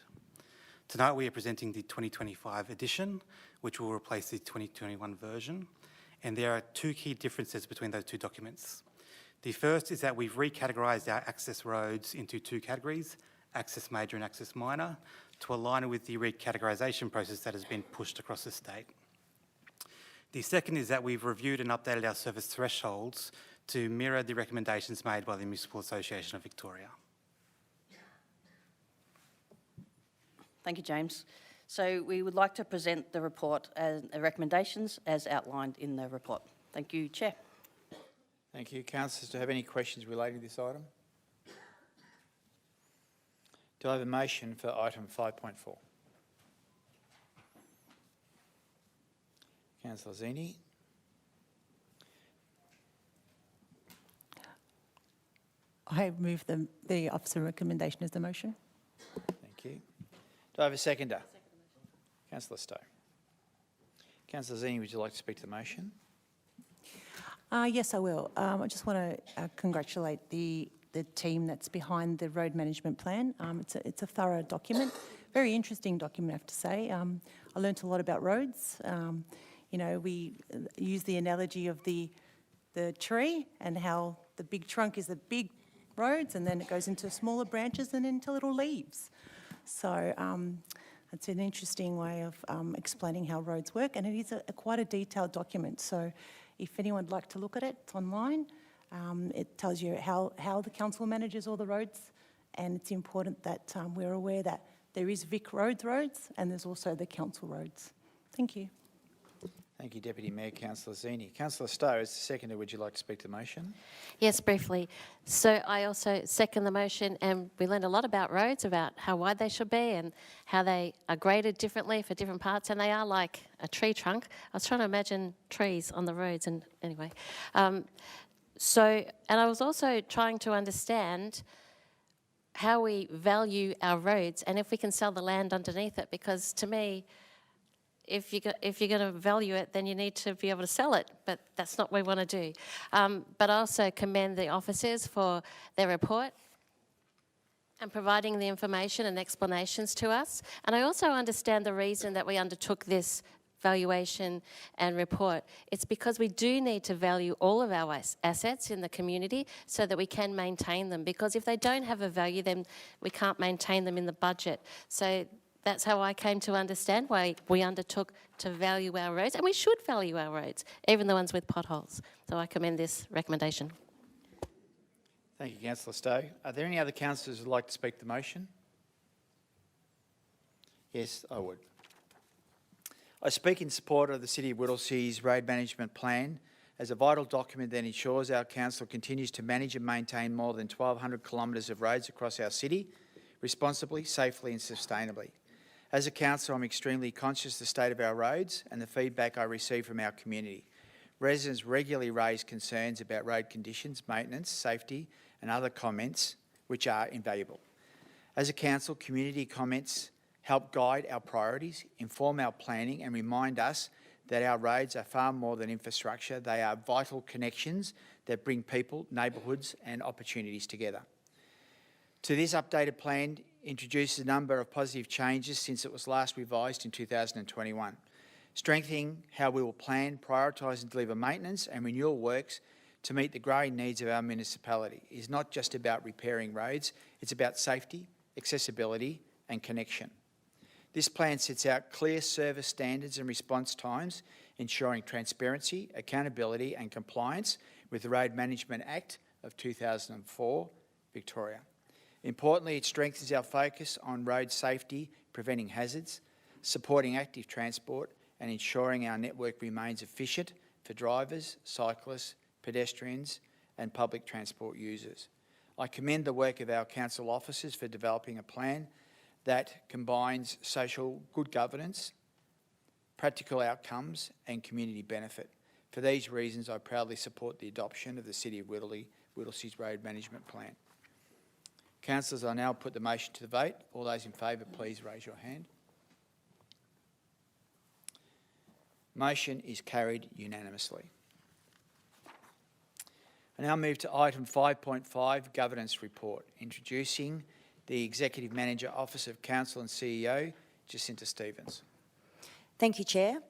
Speaker 15: Tonight we are presenting the 2025 edition, which will replace the 2021 version, and there are 2 key differences between those 2 documents. The first is that we've recategorised our access roads into 2 categories, access major and access minor, to align with the recategorisation process that has been pushed across the state. The second is that we've reviewed and updated our service thresholds to mirror the recommendations made by the Municipal Association of Victoria.
Speaker 14: Thank you, James. So we would like to present the report and the recommendations as outlined in the report. Thank you, Chair.
Speaker 1: Thank you. Councillors, do you have any questions relating to this item? Do I have a motion for item 5.4? Councillor Zini.
Speaker 5: I move the officer recommendation as the motion.
Speaker 1: Thank you. Do I have a seconder? Councillor Stowe. Councillor Zini, would you like to speak to the motion?
Speaker 5: Yes, I will. I just want to congratulate the team that's behind the Road Management Plan. It's a thorough document, very interesting document, I have to say. I learnt a lot about roads. You know, we use the analogy of the tree and how the big trunk is the big roads and then it goes into smaller branches and into little leaves. So it's an interesting way of explaining how roads work, and it is quite a detailed document. So if anyone would like to look at it, it's online. It tells you how the council manages all the roads, and it's important that we're aware that there is Vic roads and there's also the council roads. Thank you.
Speaker 1: Thank you, Deputy Mayor. Councillor Zini. Councillor Stowe, as the seconder, would you like to speak to the motion?
Speaker 3: Yes, briefly. So I also second the motion, and we learned a lot about roads, about how wide they should be and how they are graded differently for different parts, and they are like a tree trunk. I was trying to imagine trees on the roads, and anyway. And I was also trying to understand how we value our roads and if we can sell the land underneath it, because to me, if you're going to value it, then you need to be able to sell it, but that's not what we want to do. But I also commend the officers for their report and providing the information and explanations to us. And I also understand the reason that we undertook this valuation and report. It's because we do need to value all of our assets in the community so that we can maintain them, because if they don't have a value, then we can't maintain them in the budget. So that's how I came to understand why we undertook to value our roads, and we should value our roads, even the ones with potholes. So I commend this recommendation.
Speaker 1: Thank you, Councillor Stowe. Are there any other councillors who would like to speak to the motion? Yes, I would. I speak in support of the City of Whittlesea's Road Management Plan as a vital document that ensures our council continues to manage and maintain more than 1,200 kilometres of roads across our city responsibly, safely and sustainably. As a council, I'm extremely conscious of the state of our roads and the feedback I receive from our community. Residents regularly raise concerns about road conditions, maintenance, safety and other comments which are invaluable. As a council, community comments help guide our priorities, inform our planning and remind us that our roads are far more than infrastructure. They are vital connections that bring people, neighbourhoods and opportunities together. To this updated plan introduces a number of positive changes since it was last revised in 2021, strengthening how we will plan, prioritise and deliver maintenance and renewal works to meet the growing needs of our municipality. It is not just about repairing roads, it's about safety, accessibility and connection. This plan sets out clear service standards and response times, ensuring transparency, accountability and compliance with the Road Management Act of 2004, Victoria. Importantly, it strengthens our focus on road safety, preventing hazards, supporting active transport and ensuring our network remains efficient for drivers, cyclists, pedestrians and public transport users. I commend the work of our council officers for developing a plan that combines social good governance, practical outcomes and community benefit. For these reasons, I proudly support the adoption of the City of Whittlesea's Road Management Plan. Councillors, I now put the motion to the vote. All those in favour, please raise your hand. Motion is carried unanimously. I now move to item 5.5, Governance Report, introducing the Executive Manager, Office of Council and CEO, Jacinta Stevens.
Speaker 8: Thank you, Chair.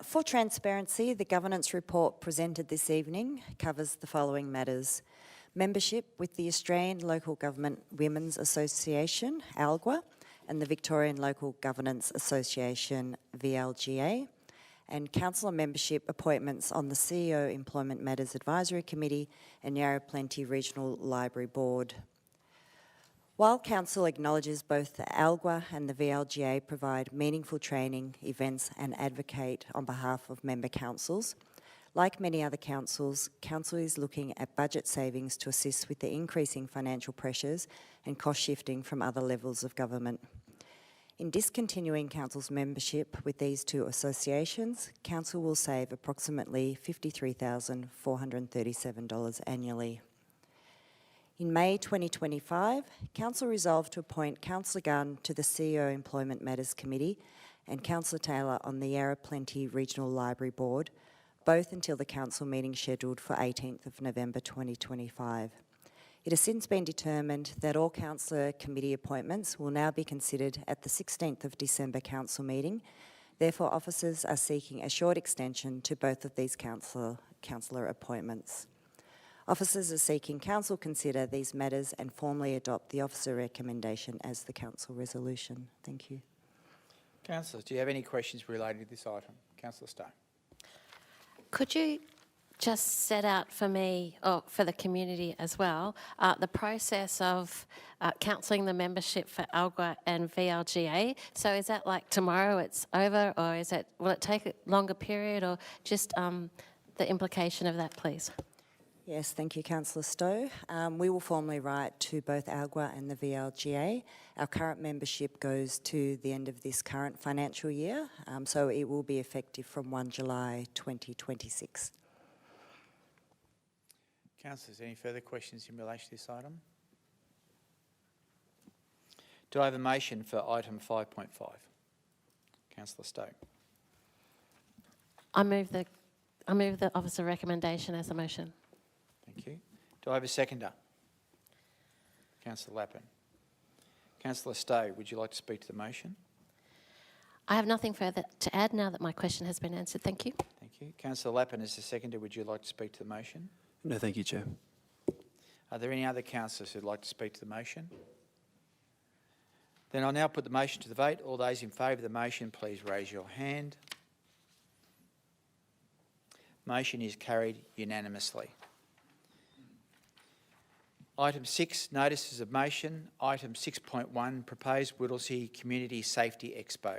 Speaker 8: For transparency, the governance report presented this evening covers the following matters: membership with the Australian Local Government Women's Association, ALGWA, and the Victorian Local Governance Association, VLGA, and councillor membership appointments on the CEO Employment Matters Advisory Committee and Yarra Plenty Regional Library Board. While Council acknowledges both the ALGWA and the VLGA provide meaningful training, events and advocate on behalf of member councils, like many other councils, Council is looking at budget savings to assist with the increasing financial pressures and cost shifting from other levels of government. In discontinuing Council's membership with these two associations, Council will save approximately $53,437 annually. In May 2025, Council resolved to appoint Councillor Gunn to the CEO Employment Matters Committee and Councillor Taylor on the Yarra Plenty Regional Library Board, both until the Council meeting scheduled for 18th of November 2025. It has since been determined that all Councillor Committee appointments will now be considered at the 16th of December Council meeting. Therefore, officers are seeking a short extension to both of these councillor appointments. Officers are seeking Council consider these matters and formally adopt the officer recommendation as the Council resolution. Thank you.
Speaker 1: Councillors, do you have any questions related to this item? Councillor Stowe.
Speaker 3: Could you just set out for me, or for the community as well, the process of cancelling the membership for ALGWA and VLGA? So is that like tomorrow it's over, or will it take a longer period, or just the implication of that, please?
Speaker 8: Yes, thank you, Councillor Stowe. We will formally write to both ALGWA and the VLGA. Our current membership goes to the end of this current financial year, so it will be effective from 1 July 2026.
Speaker 1: Councillors, any further questions in relation to this item? Do I have a motion for item 5.5? Councillor Stowe.
Speaker 3: I move the officer recommendation as a motion.
Speaker 1: Thank you. Do I have a seconder? Councillor Lappin. Councillor Stowe, would you like to speak to the motion?
Speaker 3: I have nothing further to add now that my question has been answered. Thank you.
Speaker 1: Thank you. Councillor Lappin as the seconder, would you like to speak to the motion?
Speaker 6: No, thank you, Chair.
Speaker 1: Are there any other councillors who'd like to speak to the motion? Then I'll now put the motion to the vote. All those in favour of the motion, please raise your hand. Motion is carried unanimously. Item 6, notices of motion. Item 6.1, proposed Whittlesea Community Safety Expo.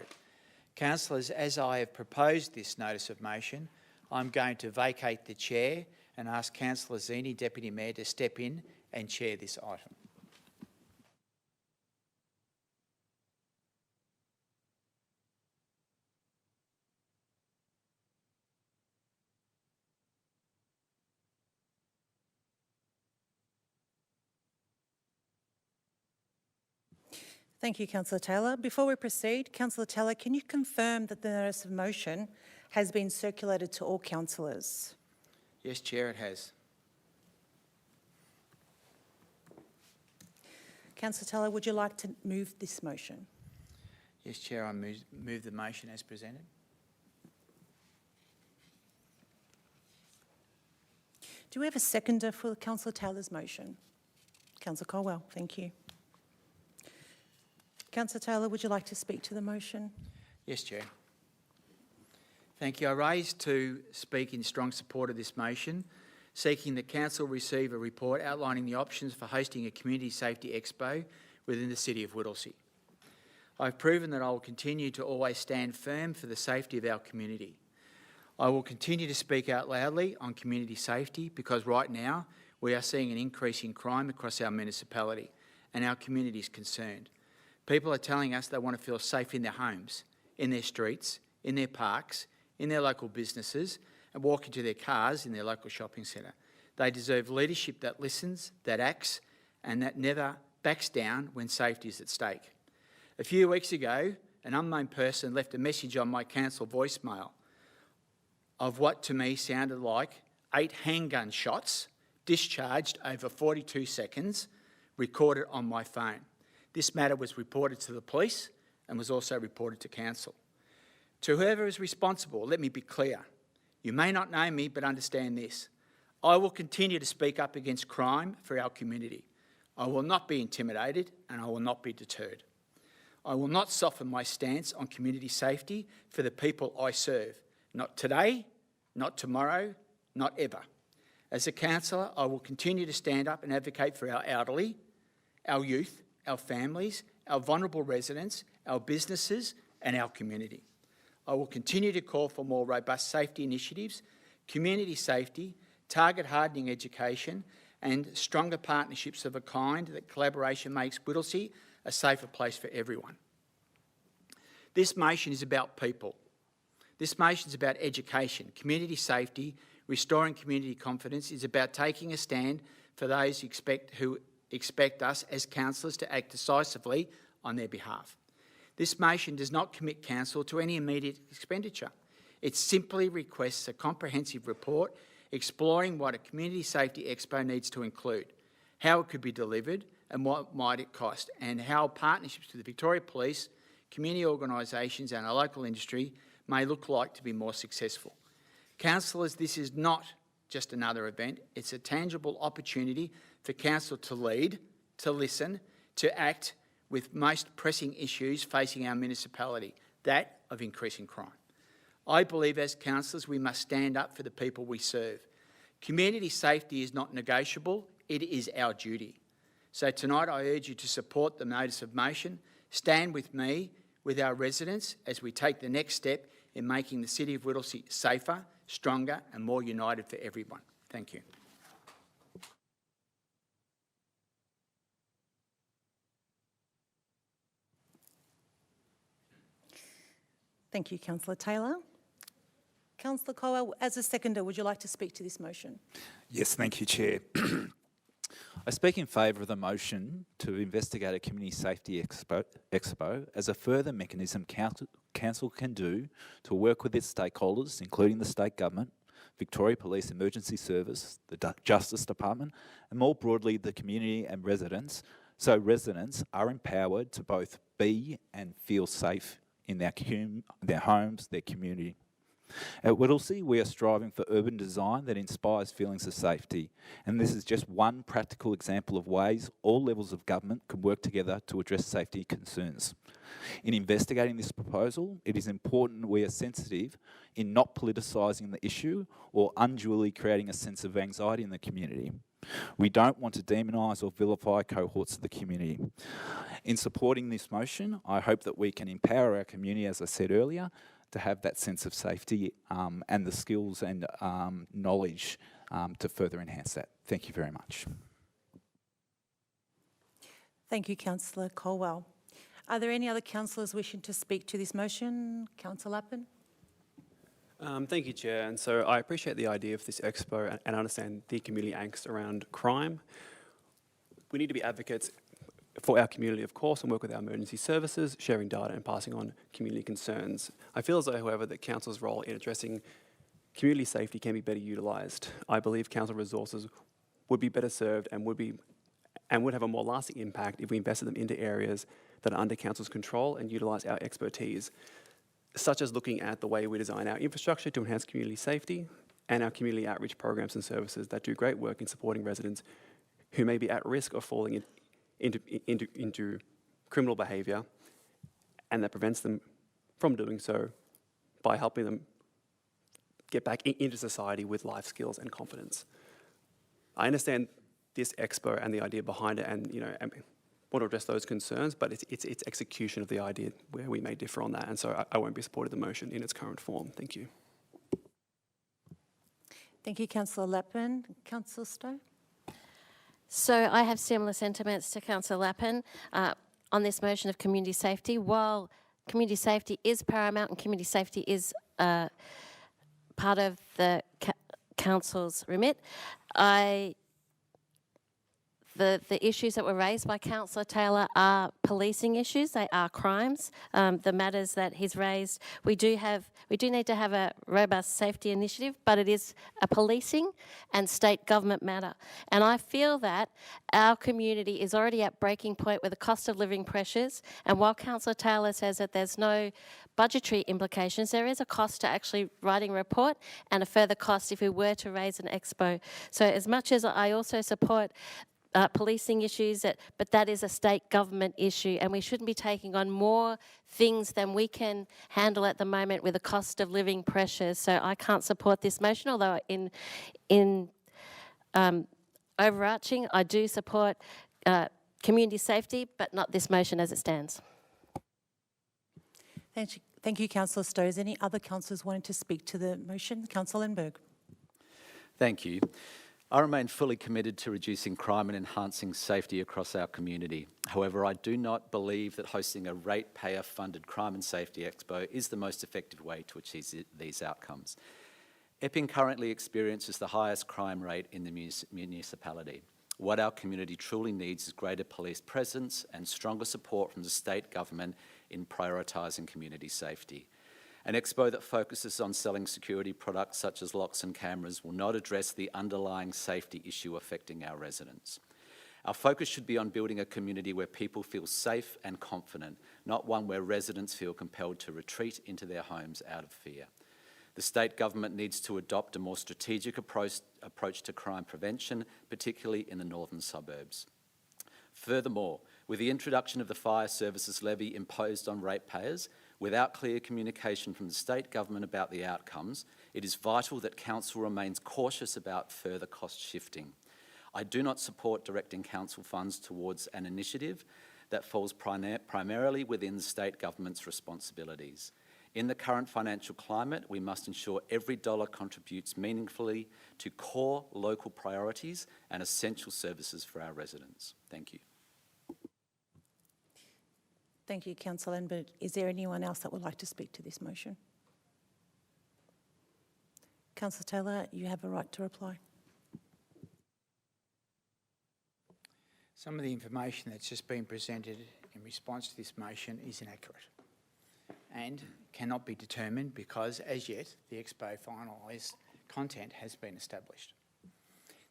Speaker 1: Councillors, as I have proposed this notice of motion, I'm going to vacate the chair and ask Councillor Zini, Deputy Mayor, to step in and chair this item.
Speaker 5: Thank you, Councillor Taylor. Before we proceed, Councillor Taylor, can you confirm that the notice of motion has been circulated to all councillors?
Speaker 1: Yes, Chair, it has.
Speaker 5: Councillor Taylor, would you like to move this motion?
Speaker 1: Yes, Chair, I move the motion as presented.
Speaker 5: Do we have a seconder for Councillor Taylor's motion? Councillor Colwell, thank you. Councillor Taylor, would you like to speak to the motion?
Speaker 1: Yes, Chair. Thank you. I raise to speak in strong support of this motion, seeking that Council receive a report outlining the options for hosting a Community Safety Expo within the City of Whittlesea. I've proven that I will continue to always stand firm for the safety of our community. I will continue to speak out loudly on community safety because right now we are seeing an increase in crime across our municipality and our community is concerned. People are telling us they want to feel safe in their homes, in their streets, in their parks, in their local businesses and walk into their cars in their local shopping centre. They deserve leadership that listens, that acts and that never backs down when safety is at stake. A few weeks ago, an unknown person left a message on my council voicemail of what to me sounded like 8 handgun shots discharged over 42 seconds recorded on my phone. This matter was reported to the police and was also reported to council. To whoever is responsible, let me be clear. You may not know me, but understand this. I will continue to speak up against crime for our community. I will not be intimidated and I will not be deterred. I will not soften my stance on community safety for the people I serve. Not today, not tomorrow, not ever. As a councillor, I will continue to stand up and advocate for our elderly, our youth, our families, our vulnerable residents, our businesses and our community. I will continue to call for more robust safety initiatives, community safety, target hardening education and stronger partnerships of a kind that collaboration makes Whittlesea a safer place for everyone. This motion is about people. This motion is about education, community restoring community confidence. It's about taking a stand for those who expect us as councillors to act decisively on their behalf. This motion does not commit council to any immediate expenditure. It simply requests a comprehensive report exploring what a Community Safety Expo needs to include, how it could be delivered and what might it cost, and how partnerships with the Victoria Police, community organisations and our local industry may look like to be more successful. Councillors, this is not just another event. It's a tangible opportunity for council to lead, to listen, to act with most pressing issues facing our municipality, that of increasing crime. I believe as councillors we must stand up for the people we serve. Community safety is not negotiable, it is our duty. So tonight I urge you to support the notice of motion, stand with me, with our residents as we take the next step in making the City of Whittlesea safer, stronger and more united for everyone. Thank you.
Speaker 5: Thank you, Councillor Taylor. Councillor Colwell, as a seconder, would you like to speak to this motion?
Speaker 7: Yes, thank you, Chair. I speak in favour of the motion to investigate a community safety expo as a further mechanism council can do to work with its stakeholders, including the state government, Victoria Police Emergency Service, the Justice Department, and more broadly the community and residents, so residents are empowered to both be and feel safe in their homes, their community. At Whittlesea, we are striving for urban design that inspires feelings of safety, and this is just one practical example of ways all levels of government can work together to address safety concerns. In investigating this proposal, it is important we are sensitive in not politicising the issue or unduly creating a sense of anxiety in the community. We don't want to demonise or vilify cohorts of the community. In supporting this motion, I hope that we can empower our community, as I said earlier, to have that sense of safety and the skills and knowledge to further enhance that. Thank you very much.
Speaker 5: Thank you, Councillor Colwell. Are there any other councillors wishing to speak to this motion? Councillor Lappin?
Speaker 6: Thank you, Chair. And so I appreciate the idea of this expo and understand the community angst around crime. We need to be advocates for our community, of course, and work with our emergency services, sharing data and passing on community concerns. I feel as though, however, that Council's role in addressing community safety can be better utilised. I believe Council resources would be better served and would have a more lasting impact if we invested them into areas that are under Council's control and utilise our expertise, such as looking at the way we design our infrastructure to enhance community safety and our community outreach programs and services that do great work in supporting residents who may be at risk of falling into criminal behaviour, and that prevents them from doing so by helping them get back into society with life skills and confidence. I understand this expo and the idea behind it, and want to address those concerns, but it's execution of the idea where we may differ on that, and so I won't be supporting the motion in its current form. Thank you.
Speaker 5: Thank you, Councillor Lappin. Councillor Stowe?
Speaker 3: So I have similar sentiments to Councillor Lappin on this motion of community safety. While community safety is paramount and community safety is part of the council's remit, the issues that were raised by Councillor Taylor are policing issues. They are crimes. The matters that he's raised, we do need to have a robust safety initiative, but it is a policing and state government matter. And I feel that our community is already at breaking point with the cost of living pressures. And while Councillor Taylor says that there's no budgetary implications, there is a cost to actually writing a report and a further cost if we were to raise an expo. So as much as I also support policing issues, but that is a state government issue, and we shouldn't be taking on more things than we can handle at the moment with the cost of living pressures. So I can't support this motion, although in overarching, I do support community safety, but not this motion as it stands.
Speaker 5: Thank you, Councillor Stowe. Is any other councillors wanting to speak to the motion? Councillor Lindbergh.
Speaker 13: Thank you. I remain fully committed to reducing crime and enhancing safety across our community. However, I do not believe that hosting a ratepayer-funded crime and safety expo is the most effective way to achieve these outcomes. Epping currently experiences the highest crime rate in the municipality. What our community truly needs is greater police presence and stronger support from the state government in prioritising community safety. An expo that focuses on selling security products such as locks and cameras will not address the underlying safety issue affecting our residents. Our focus should be on building a community where people feel safe and confident, not one where residents feel compelled to retreat into their homes out of fear. The state government needs to adopt a more strategic approach to crime prevention, particularly in the northern suburbs. Furthermore, with the introduction of the fire services levy imposed on ratepayers, without clear communication from the state government about the outcomes, it is vital that council remains cautious about further cost shifting. I do not support directing council funds towards an initiative that falls primarily within the state government's responsibilities. In the current financial climate, we must ensure every dollar contributes meaningfully to core local priorities and essential services for our residents. Thank you.
Speaker 5: Thank you, Councillor Lindbergh. Is there anyone else that would like to speak to this motion? Councillor Taylor, you have a right to reply.
Speaker 1: Some of the information that's just been presented in response to this motion is inaccurate and cannot be determined because, as yet, the Expo finalised content has been established.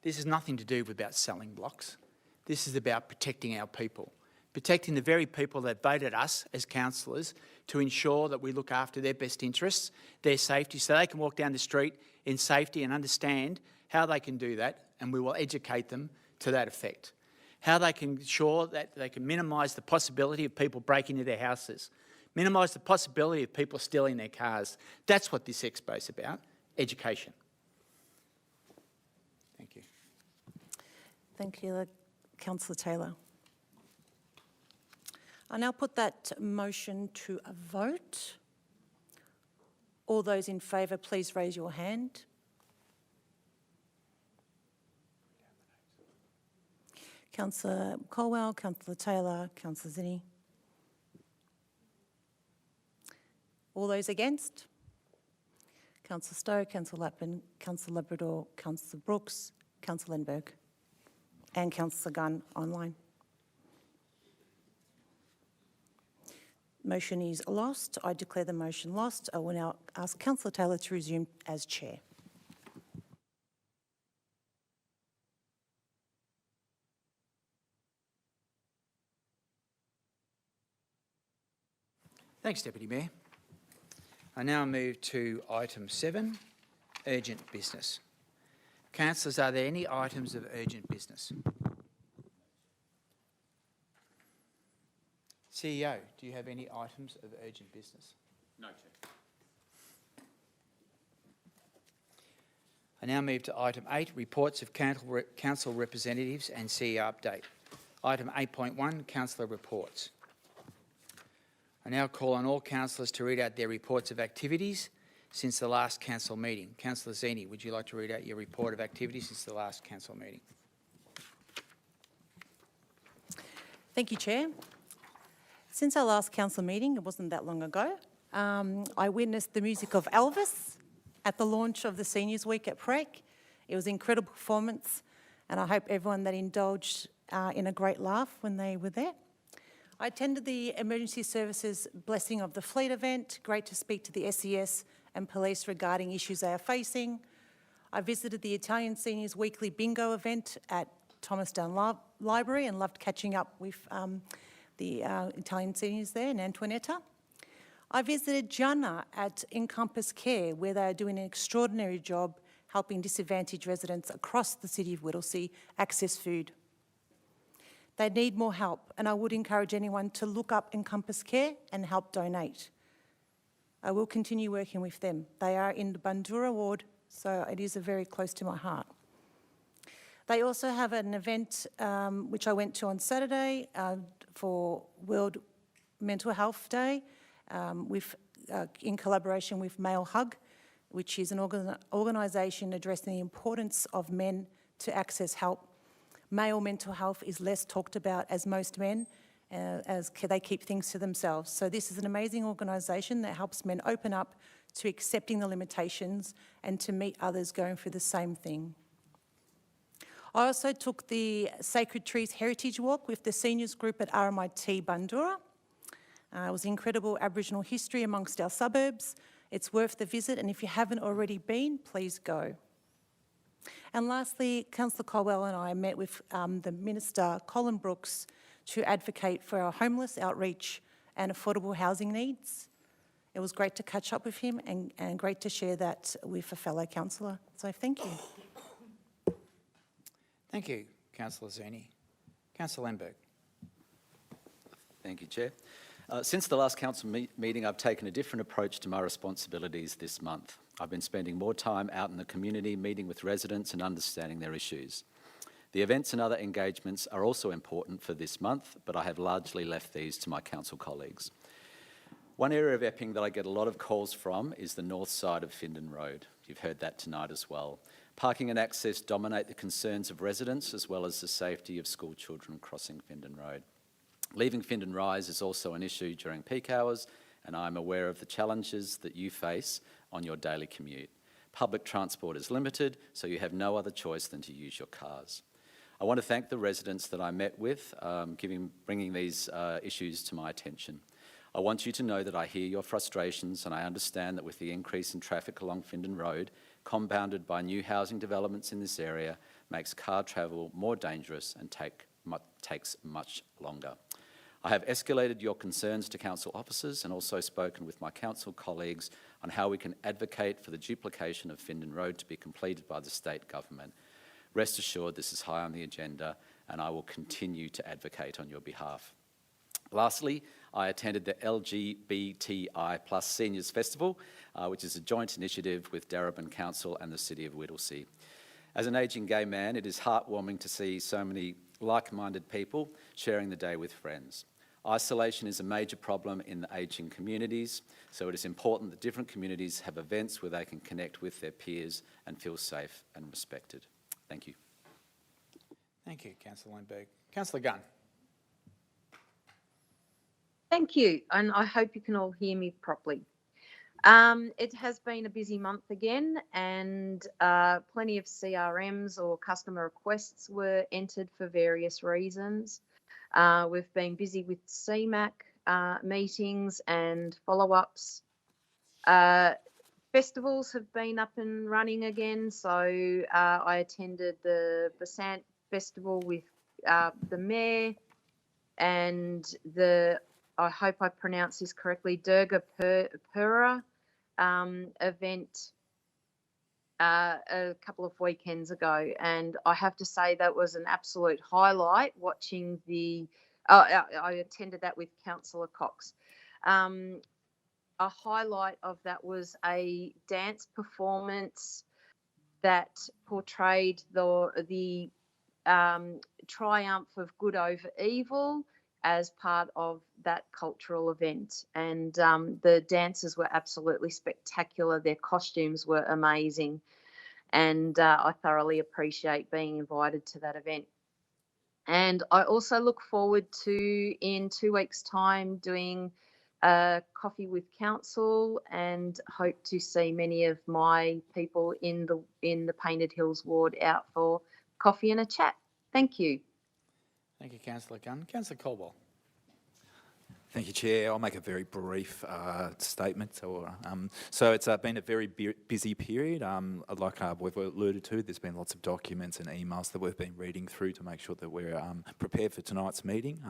Speaker 1: This has nothing to do about selling blocks. This is about protecting our people, protecting the very people that voted us as councillors to ensure that we look after their best interests, their safety, so they can walk down the street in safety and understand how they can do that, and we will educate them to that effect. How they can ensure that they can minimise the possibility of people breaking into their houses, minimise the possibility of people stealing their cars. That's what this expo is about, education. Thank you.
Speaker 5: Thank you, Councillor Taylor. I now put that motion to a vote. All those in favour, please raise your hand. Councillor Colwell, Councillor Taylor, Councillor Zinni. All those against? Councillor Stowe, Councillor Lappin, Councillor Labrador, Councillor Brooks, Councillor Lindbergh, and Councillor Gunn online. Motion is lost. I declare the motion lost. I will now ask Councillor Taylor to resume as chair.
Speaker 1: Thanks, Deputy Mayor. I now move to item 7, urgent business. Councillors, are there any items of urgent business? CEO, do you have any items of urgent business?
Speaker 2: No, Chair.
Speaker 1: I now move to item 8, reports of council representatives and CEO update. Item 8.1, councillor reports. I now call on all councillors to read out their reports of activities since the last council meeting. Councillor Zinni, would you like to read out your report of activities since the last council meeting?
Speaker 5: Thank you, Chair. Since our last council meeting, it wasn't that long ago, I witnessed the music of Elvis at the launch of the Seniors Week at Prake. It was an incredible performance, and I hope everyone that indulged in a great laugh when they were there. I attended the Emergency Services Blessing of the Fleet event. Great to speak to the SES and police regarding issues they are facing. I visited the Italian Seniors Weekly Bingo event at Thomastown Library and loved catching up with the Italian seniors there in Antoinetta. I visited Gianna at Encompass Care, where they are doing an extraordinary job helping disadvantaged residents across the city of Whittlesea access food. They need more help, and I would encourage anyone to look up Encompass Care and help donate. I will continue working with them. They are in the Bundoora ward, so it is very close to my heart. They also have an event which I went to on Saturday for World Mental Health Day in collaboration with Male Hug, which is an organisation addressing the importance of men to access help. Male mental health is less talked about as most men, as they keep things to themselves. So this is an amazing organisation that helps men open up to accepting the limitations and to meet others going through the same thing. I also took the Sacred Trees Heritage Walk with the seniors group at RMIT Bundoora. It was incredible Aboriginal history amongst our suburbs. It's worth the visit, and if you haven't already been, please go. And lastly, Councillor Colwell and I met with the Minister, Colin Brooks, to advocate for our homeless outreach and affordable housing needs. It was great to catch up with him and great to share that with a fellow councillor. So thank you.
Speaker 1: Thank you, Councillor Zinni. Councillor Lindbergh.
Speaker 13: Thank you, Chair. Since the last council meeting, I've taken a different approach to my responsibilities this month. I've been spending more time out in the community, meeting with residents and understanding their issues. The events and other engagements are also important for this month, but I have largely left these to my council colleagues. One area of Epping that I get a lot of calls from is the north side of Findon Road. You've heard that tonight as well. Parking and access dominate the concerns of residents as well as the safety of school children crossing Findon Road. Leaving Findon Rise is also an issue during peak hours, and I'm aware of the challenges that you face on your daily commute. Public transport is limited, so you have no other choice than to use your cars. I want to thank the residents that I met with, bringing these issues to my attention. I want you to know that I hear your frustrations, and I understand that with the increase in traffic along Findon Road, compounded by new housing developments in this area, makes car travel more dangerous and takes much longer. I have escalated your concerns to council officers and also spoken with my council colleagues on how we can advocate for the duplication of Findon Road to be completed by the state government. Rest assured this is high on the agenda, and I will continue to advocate on your behalf. Lastly, I attended the LGBTI+ Seniors Festival, which is a joint initiative with Darebin Council and the City of Whittlesea. As an ageing gay man, it is heartwarming to see so many like-minded people sharing the day with friends. Isolation is a major problem in the ageing communities, so it is important that different communities have events where they can connect with their peers and feel safe and respected. Thank you.
Speaker 1: Thank you, Councillor Lindbergh. Councillor Gunn.
Speaker 16: Thank you, and I hope you can all hear me properly. It has been a busy month again, and plenty of CRMs or customer requests were entered for various reasons. We've been busy with CMAC meetings and follow-ups. Festivals have been up and running again, so I attended the Basant Festival with the Mayor and I hope I pronounced this correctly, Durga Pura event a couple of weekends ago. And I have to say that was an absolute highlight watching I attended that with Councillor Cox. A highlight of that was a dance performance that portrayed the triumph of good over evil as part of that cultural event. And the dancers were absolutely spectacular. Their costumes were amazing. And I thoroughly appreciate being invited to that event. And I also look forward to, in 2 weeks' time, doing a coffee with council, and hope to see many of my people in the Painted Hills ward out for coffee and a chat. Thank you.
Speaker 1: Thank you, Councillor Gunn. Councillor Caldwell.
Speaker 7: Thank you, Chair. I'll make a very brief statement. So it's been a very busy period. Like we've alluded to, there's been lots of documents and emails that we've been reading through to make sure that we're prepared for tonight's meeting.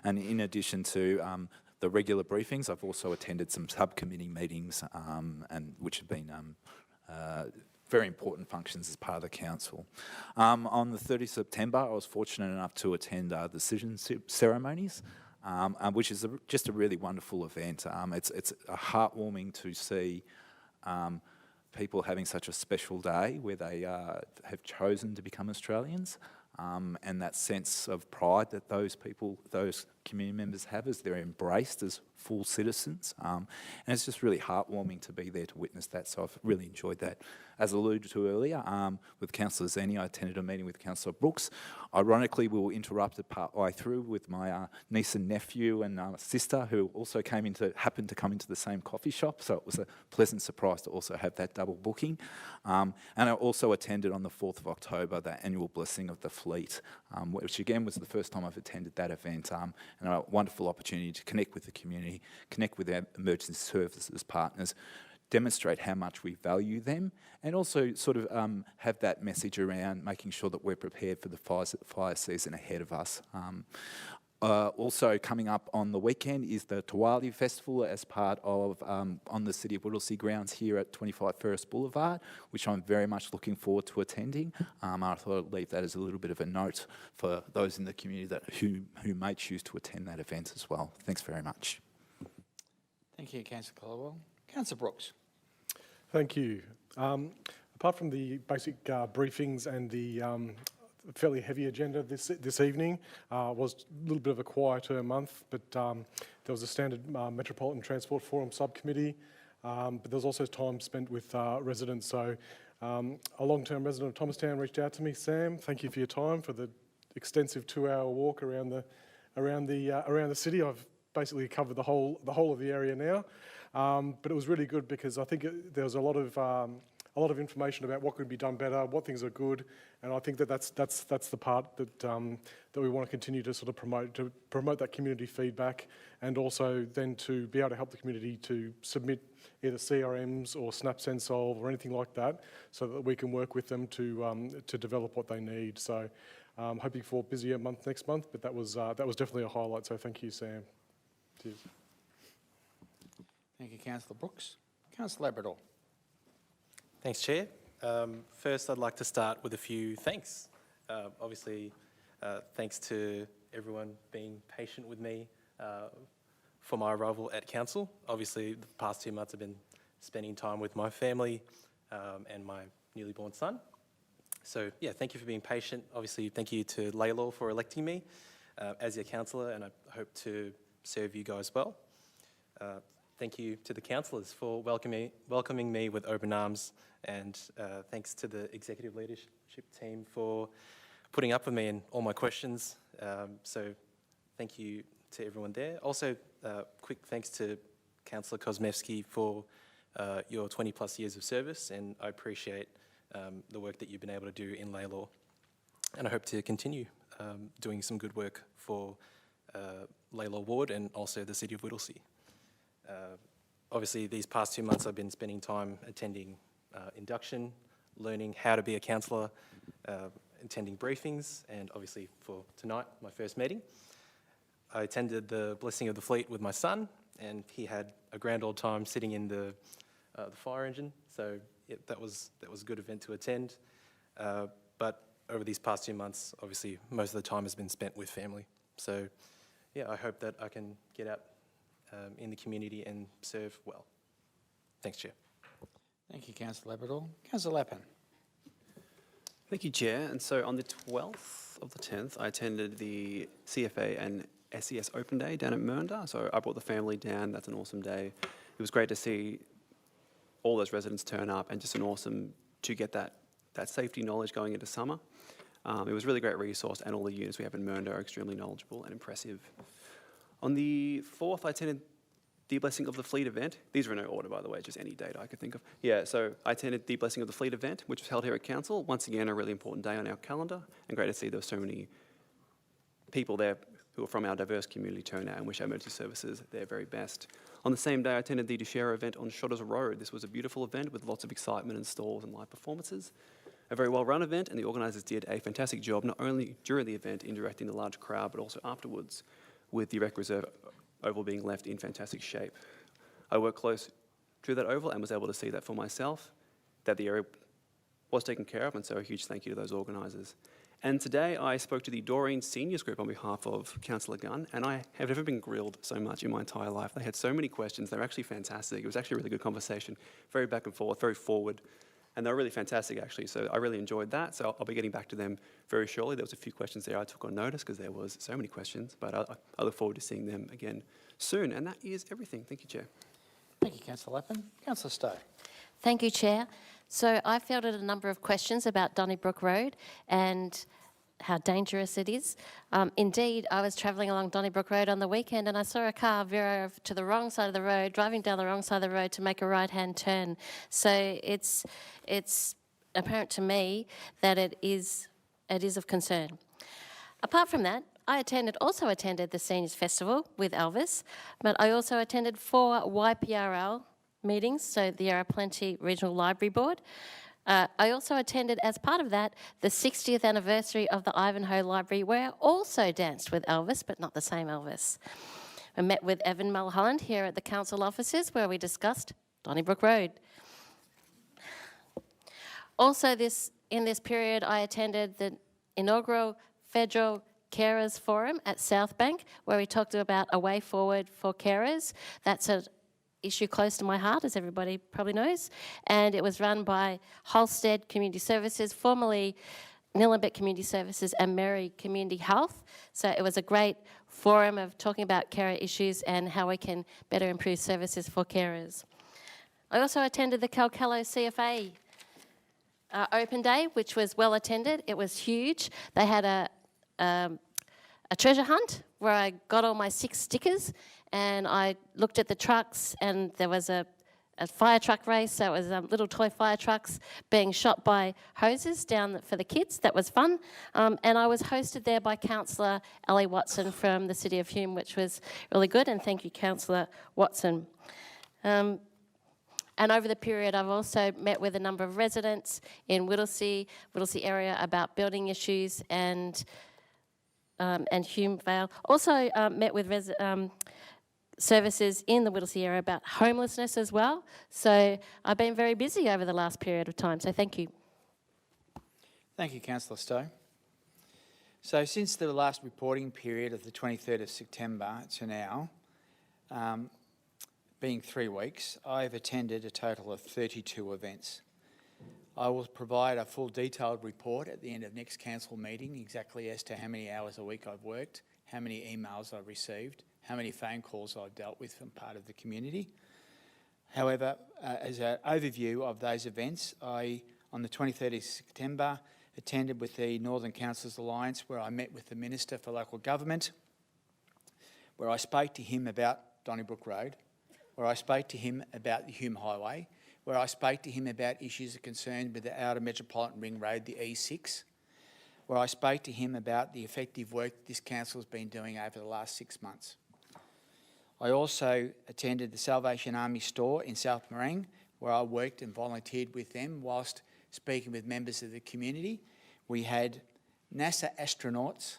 Speaker 7: And in addition to the regular briefings, I've also attended some subcommittee meetings, and which have been very important functions as part of the council. On the 30th of September, I was fortunate enough to attend decision ceremonies, which is just a really wonderful event. It's heartwarming to see people having such a special day where they have chosen to become Australians, and that sense of pride that those community members have as they're embraced as full citizens. And it's just really heartwarming to be there to witness that, so I've really enjoyed that. As alluded to earlier, with Councillor Zenni, I attended a meeting with Councillor Brooks. Ironically, we were interrupted partway through with my niece and nephew and sister, who also happened to come into the same coffee shop, so it was a pleasant surprise to also have that double booking. And I also attended on the 4th of October the annual blessing of the fleet, which again was the first time I've attended that event, and a wonderful opportunity to connect with the community, connect with our emergency services partners, demonstrate how much we value them, and also sort of have that message around making sure that we're prepared for the fire season ahead of us. Also coming up on the weekend is the Tawali Festival as part of, on the City of Whittlesea grounds here at 25 Ferris Boulevard, which I'm very much looking forward to attending. I thought I'd leave that as a little bit of a note for those in the community who may choose to attend that event as well. Thanks very much.
Speaker 1: Thank you, Councillor Caldwell. Councillor Brooks.
Speaker 17: Thank you. Apart from the basic briefings and the fairly heavy agenda this evening, was a little bit of a quieter month, but there was a standard Metropolitan Transport Forum subcommittee, but there was also time spent with residents. So a long-term resident of Thomastown reached out to me. Sam, thank you for your time, for the extensive 2-hour walk around the city. I've basically covered the whole of the area now, but it was really good because I think there was a lot a lot of information about what could be done better, what things are good, and I think that that's the part that that we want to continue to sort of promote that community feedback, and also then to be able to help the community to submit either CRMs or SnapSenSolve or anything like that, so that we can work with them to develop what they need. So hoping for a busier month next month, but that was definitely a highlight. So thank you, Sam. Cheers.
Speaker 1: Thank you, Councillor Brooks. Councillor Labrador.
Speaker 4: Thanks, Chair. First, I'd like to start with a few thanks. Obviously, thanks to everyone being patient with me for my arrival at council. Obviously, the past 2 months I've been spending time with my family and my newly born son. So, yeah, thank you for being patient. Obviously, thank you to Laylaw for electing me as your councillor, and I hope to serve you guys well. Thank you to the councillors for welcoming me with open arms, and thanks to the executive leadership team for putting up with me and all my questions. So thank you to everyone there. Also, quick thanks to Councillor Kosmevsky for your 20 plus years of service, and I appreciate the work that you've been able to do in Laylaw, and I hope to continue doing some good work for Laylaw Ward and also the City of Whittlesea. Obviously, these past 2 months I've been spending time attending induction, learning how to be a councillor, attending briefings, and obviously for tonight, my first meeting. I attended the Blessing of the Fleet with my son, and he had a grand old time sitting in the fire engine, so yeah, that was a good event to attend. But over these past 2 months, obviously, most of the time has been spent with family. So yeah, I hope that I can get out in the community and serve well. Thanks, Chair.
Speaker 1: Thank you, Councillor Labrador. Councillor Lappin.
Speaker 6: Thank you, Chair. And so on the 12th of the 10th, I attended the CFA and SES Open Day down at Mernda. So I brought the family down. That's an awesome day. It was great to see all those residents turn up, and just an awesome to get that safety knowledge going into summer. It was a really great resource, and all the units we have in Mernda are extremely knowledgeable and impressive. On the 4th, I attended the Blessing of the Fleet event. These are in no order, by the way, just any date I could think of. Yeah, so I attended the Blessing of the Fleet event, which was held here at Council. Once again, a really important day on our calendar, and great to see there were so many people there who are from our diverse community turn out and wish our emergency services their very best. On the same day, I attended the Dushera event on Shotters Road. This was a beautiful event with lots of excitement and stalls and live performances. A very well-run event, and the organisers did a fantastic job, not only during the event in directing the large crowd, but also afterwards, with the Rec Reserve Oval being left in fantastic shape. I worked close to that oval and was able to see that for myself, that the area was taken care of, and so a huge thank you to those organisers. And today I spoke to the Doreen Seniors Group on behalf of Councillor Gunn, and I have never been grilled so much in my entire life. They had so many questions. They were actually fantastic. It was actually a really good conversation, very back and forth, very forward. And they were really fantastic, actually, so I really enjoyed that. So I'll be getting back to them very shortly. There was a few questions there I took on notice because there was so many questions, but I look forward to seeing them again soon. And that is everything. Thank you, Chair.
Speaker 1: Thank you, Councillor Lappin. Councillor Stowe.
Speaker 3: Thank you, Chair. So I fielded a number of questions about Donnybrook Road and how dangerous it is. Indeed, I was travelling along Donnybrook Road on the weekend and I saw a car veer over to the wrong side of the road, driving down the wrong side of the road to make a right-hand turn. So it's apparent to me that it is of concern. Apart from that, I also attended the Seniors Festival with Elvis, but I also attended 4 YPRL meetings, so the Yarra Plenty Regional Library Board. I also attended, as part of that, the 60th anniversary of the Ivanhoe Library, where I also danced with Elvis, but not the same Elvis. I met with Evan Mulholland here at the council offices, where we discussed Donnybrook Road. Also, in this period, I attended the inaugural Federal Carers Forum at Southbank, where we talked about a way forward for carers. That's an issue close to my heart, as everybody probably knows, and it was run by Holstead Community Services, formerly Nillumbet Community Services and Merri Community Health. So it was a great forum of talking about carer issues and how we can better improve services for carers. I also attended the Calcalo CFA Open Day, which was well attended. It was huge. They had a treasure hunt where I got all my 6 stickers, and I looked at the trucks, and there was a a fire truck race. So it was little toy fire trucks being shot by hoses down for the kids. That was fun. And I was hosted there by Councillor Ellie Watson from the City of Hume, which was really good. And thank you, Councillor Watson. And over the period, I've also met with a number of residents in Whittlesea area about building issues and Hume Vale. Also met with services in the Whittlesea area about homelessness as well. So I've been very busy over the last period of time, so thank you.
Speaker 1: Thank you, Councillor Stowe. So since the last reporting period of the 23rd of September to now, being 3 weeks, I've attended a total of 32 events. I will provide a full detailed report at the end of next council meeting exactly as to how many hours a week I've worked, how many emails I've received, how many phone calls I've dealt with from part of the community. However, as an overview of those events, I, on the 23rd of September, attended with the Northern Councillors Alliance where I met with the Minister for Local Government, where I spoke to him about Donnybrook Road, where I spoke to him about the Hume Highway, where I spoke to him about issues of concern with the Outer Metropolitan Ring Road, the E6, where I spoke to him about the effective work this council has been doing over the last 6 months. I also attended the Salvation Army store in South Morang, where I worked and volunteered with them whilst speaking with members of the community. We had NASA astronauts,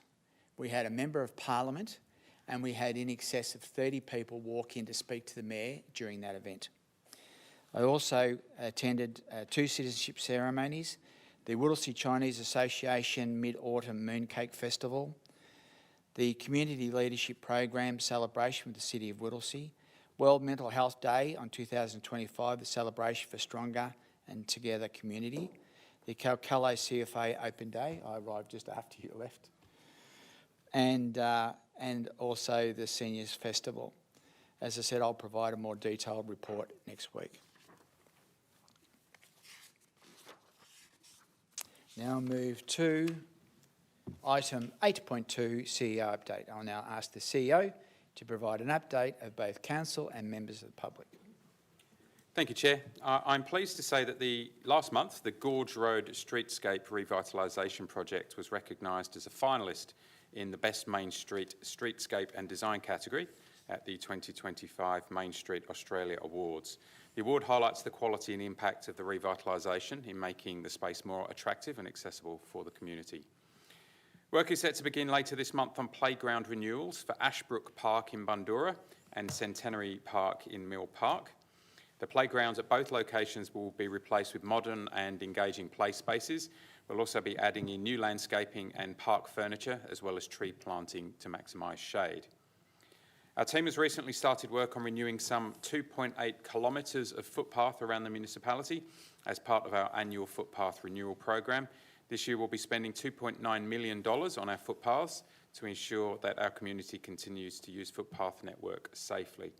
Speaker 1: we had a Member of Parliament, and we had in excess of 30 people walk in to speak to the Mayor during that event. I also attended 2 citizenship ceremonies, the Whittlesea Chinese Association Mid-Autumn Mooncake Festival, the Community Leadership Program celebration with the City of Whittlesea, World Mental Health Day on 2025, the celebration for stronger and together community, the Calcalo CFA Open Day, I arrived just after you left, and also the Seniors Festival. As I said, I'll provide a more detailed report next week. Now move to item 8.2, CEO update. I'll now ask the CEO to provide an update of both council and members of the public.
Speaker 2: Thank you, Chair. I'm pleased to say that last month, the Gorge Road Streetscape Revitalisation Project was recognised as a finalist in the Best Main Street Streetscape and Design category at the 2025 Main Street Australia Awards. The award highlights the quality and impact of the revitalisation in making the space more attractive and accessible for the community. Work is set to begin later this month on playground renewals for Ashbrook Park in Bundoora and Centenary Park in Mill Park. The playgrounds at both locations will be replaced with modern and engaging play spaces. We'll also be adding in new landscaping and park furniture, as well as tree planting to maximise shade. Our team has recently started work on renewing some 2.8 kilometres of footpath around the municipality as part of our annual footpath renewal program. This year we'll be spending $2.9 million on our footpaths to ensure that our community continues to use footpath network safely.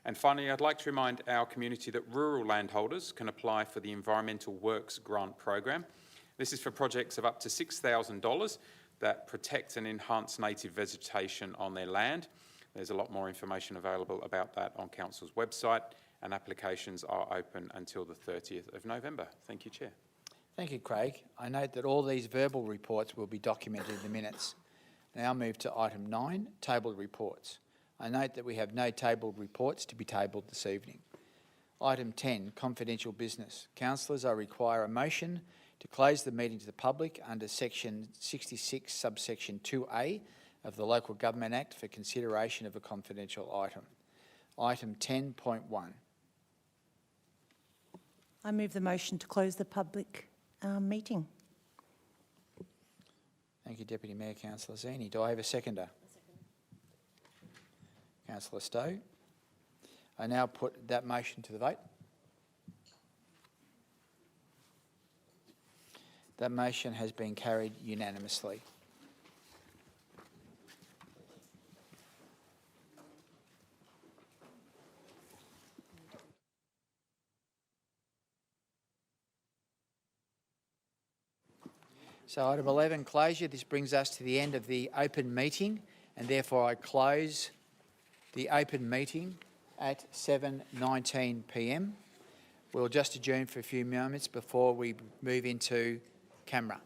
Speaker 2: And finally, I'd like to remind our community that rural landholders can apply for the Environmental Works Grant Program. This is for projects of up to $6,000 that protect and enhance native vegetation on their land. There's a lot more information available about that on Council's website, and applications are open until the 30th of November. Thank you, Chair.
Speaker 1: Thank you, Craig. I note that all these verbal reports will be documented in the minutes. Now move to item 9, tabled reports. I note that we have no tabled reports to be tabled this evening. Item 10, confidential business. Councillors, I require a motion to close the meeting to the public under section 66 subsection 2A of the Local Government Act for consideration of a confidential item. Item 10.1.
Speaker 5: I move the motion to close the public meeting.
Speaker 1: Thank you, Deputy Mayor Councillor Zini. Do I have a seconder? Councillor Stowe. I now put that motion to the vote. That motion has been carried unanimously. So item 11, closure. This brings us to the end of the open meeting, and therefore I close the open meeting at 7:19 p.m. We'll just adjourn for a few moments before we move into camera.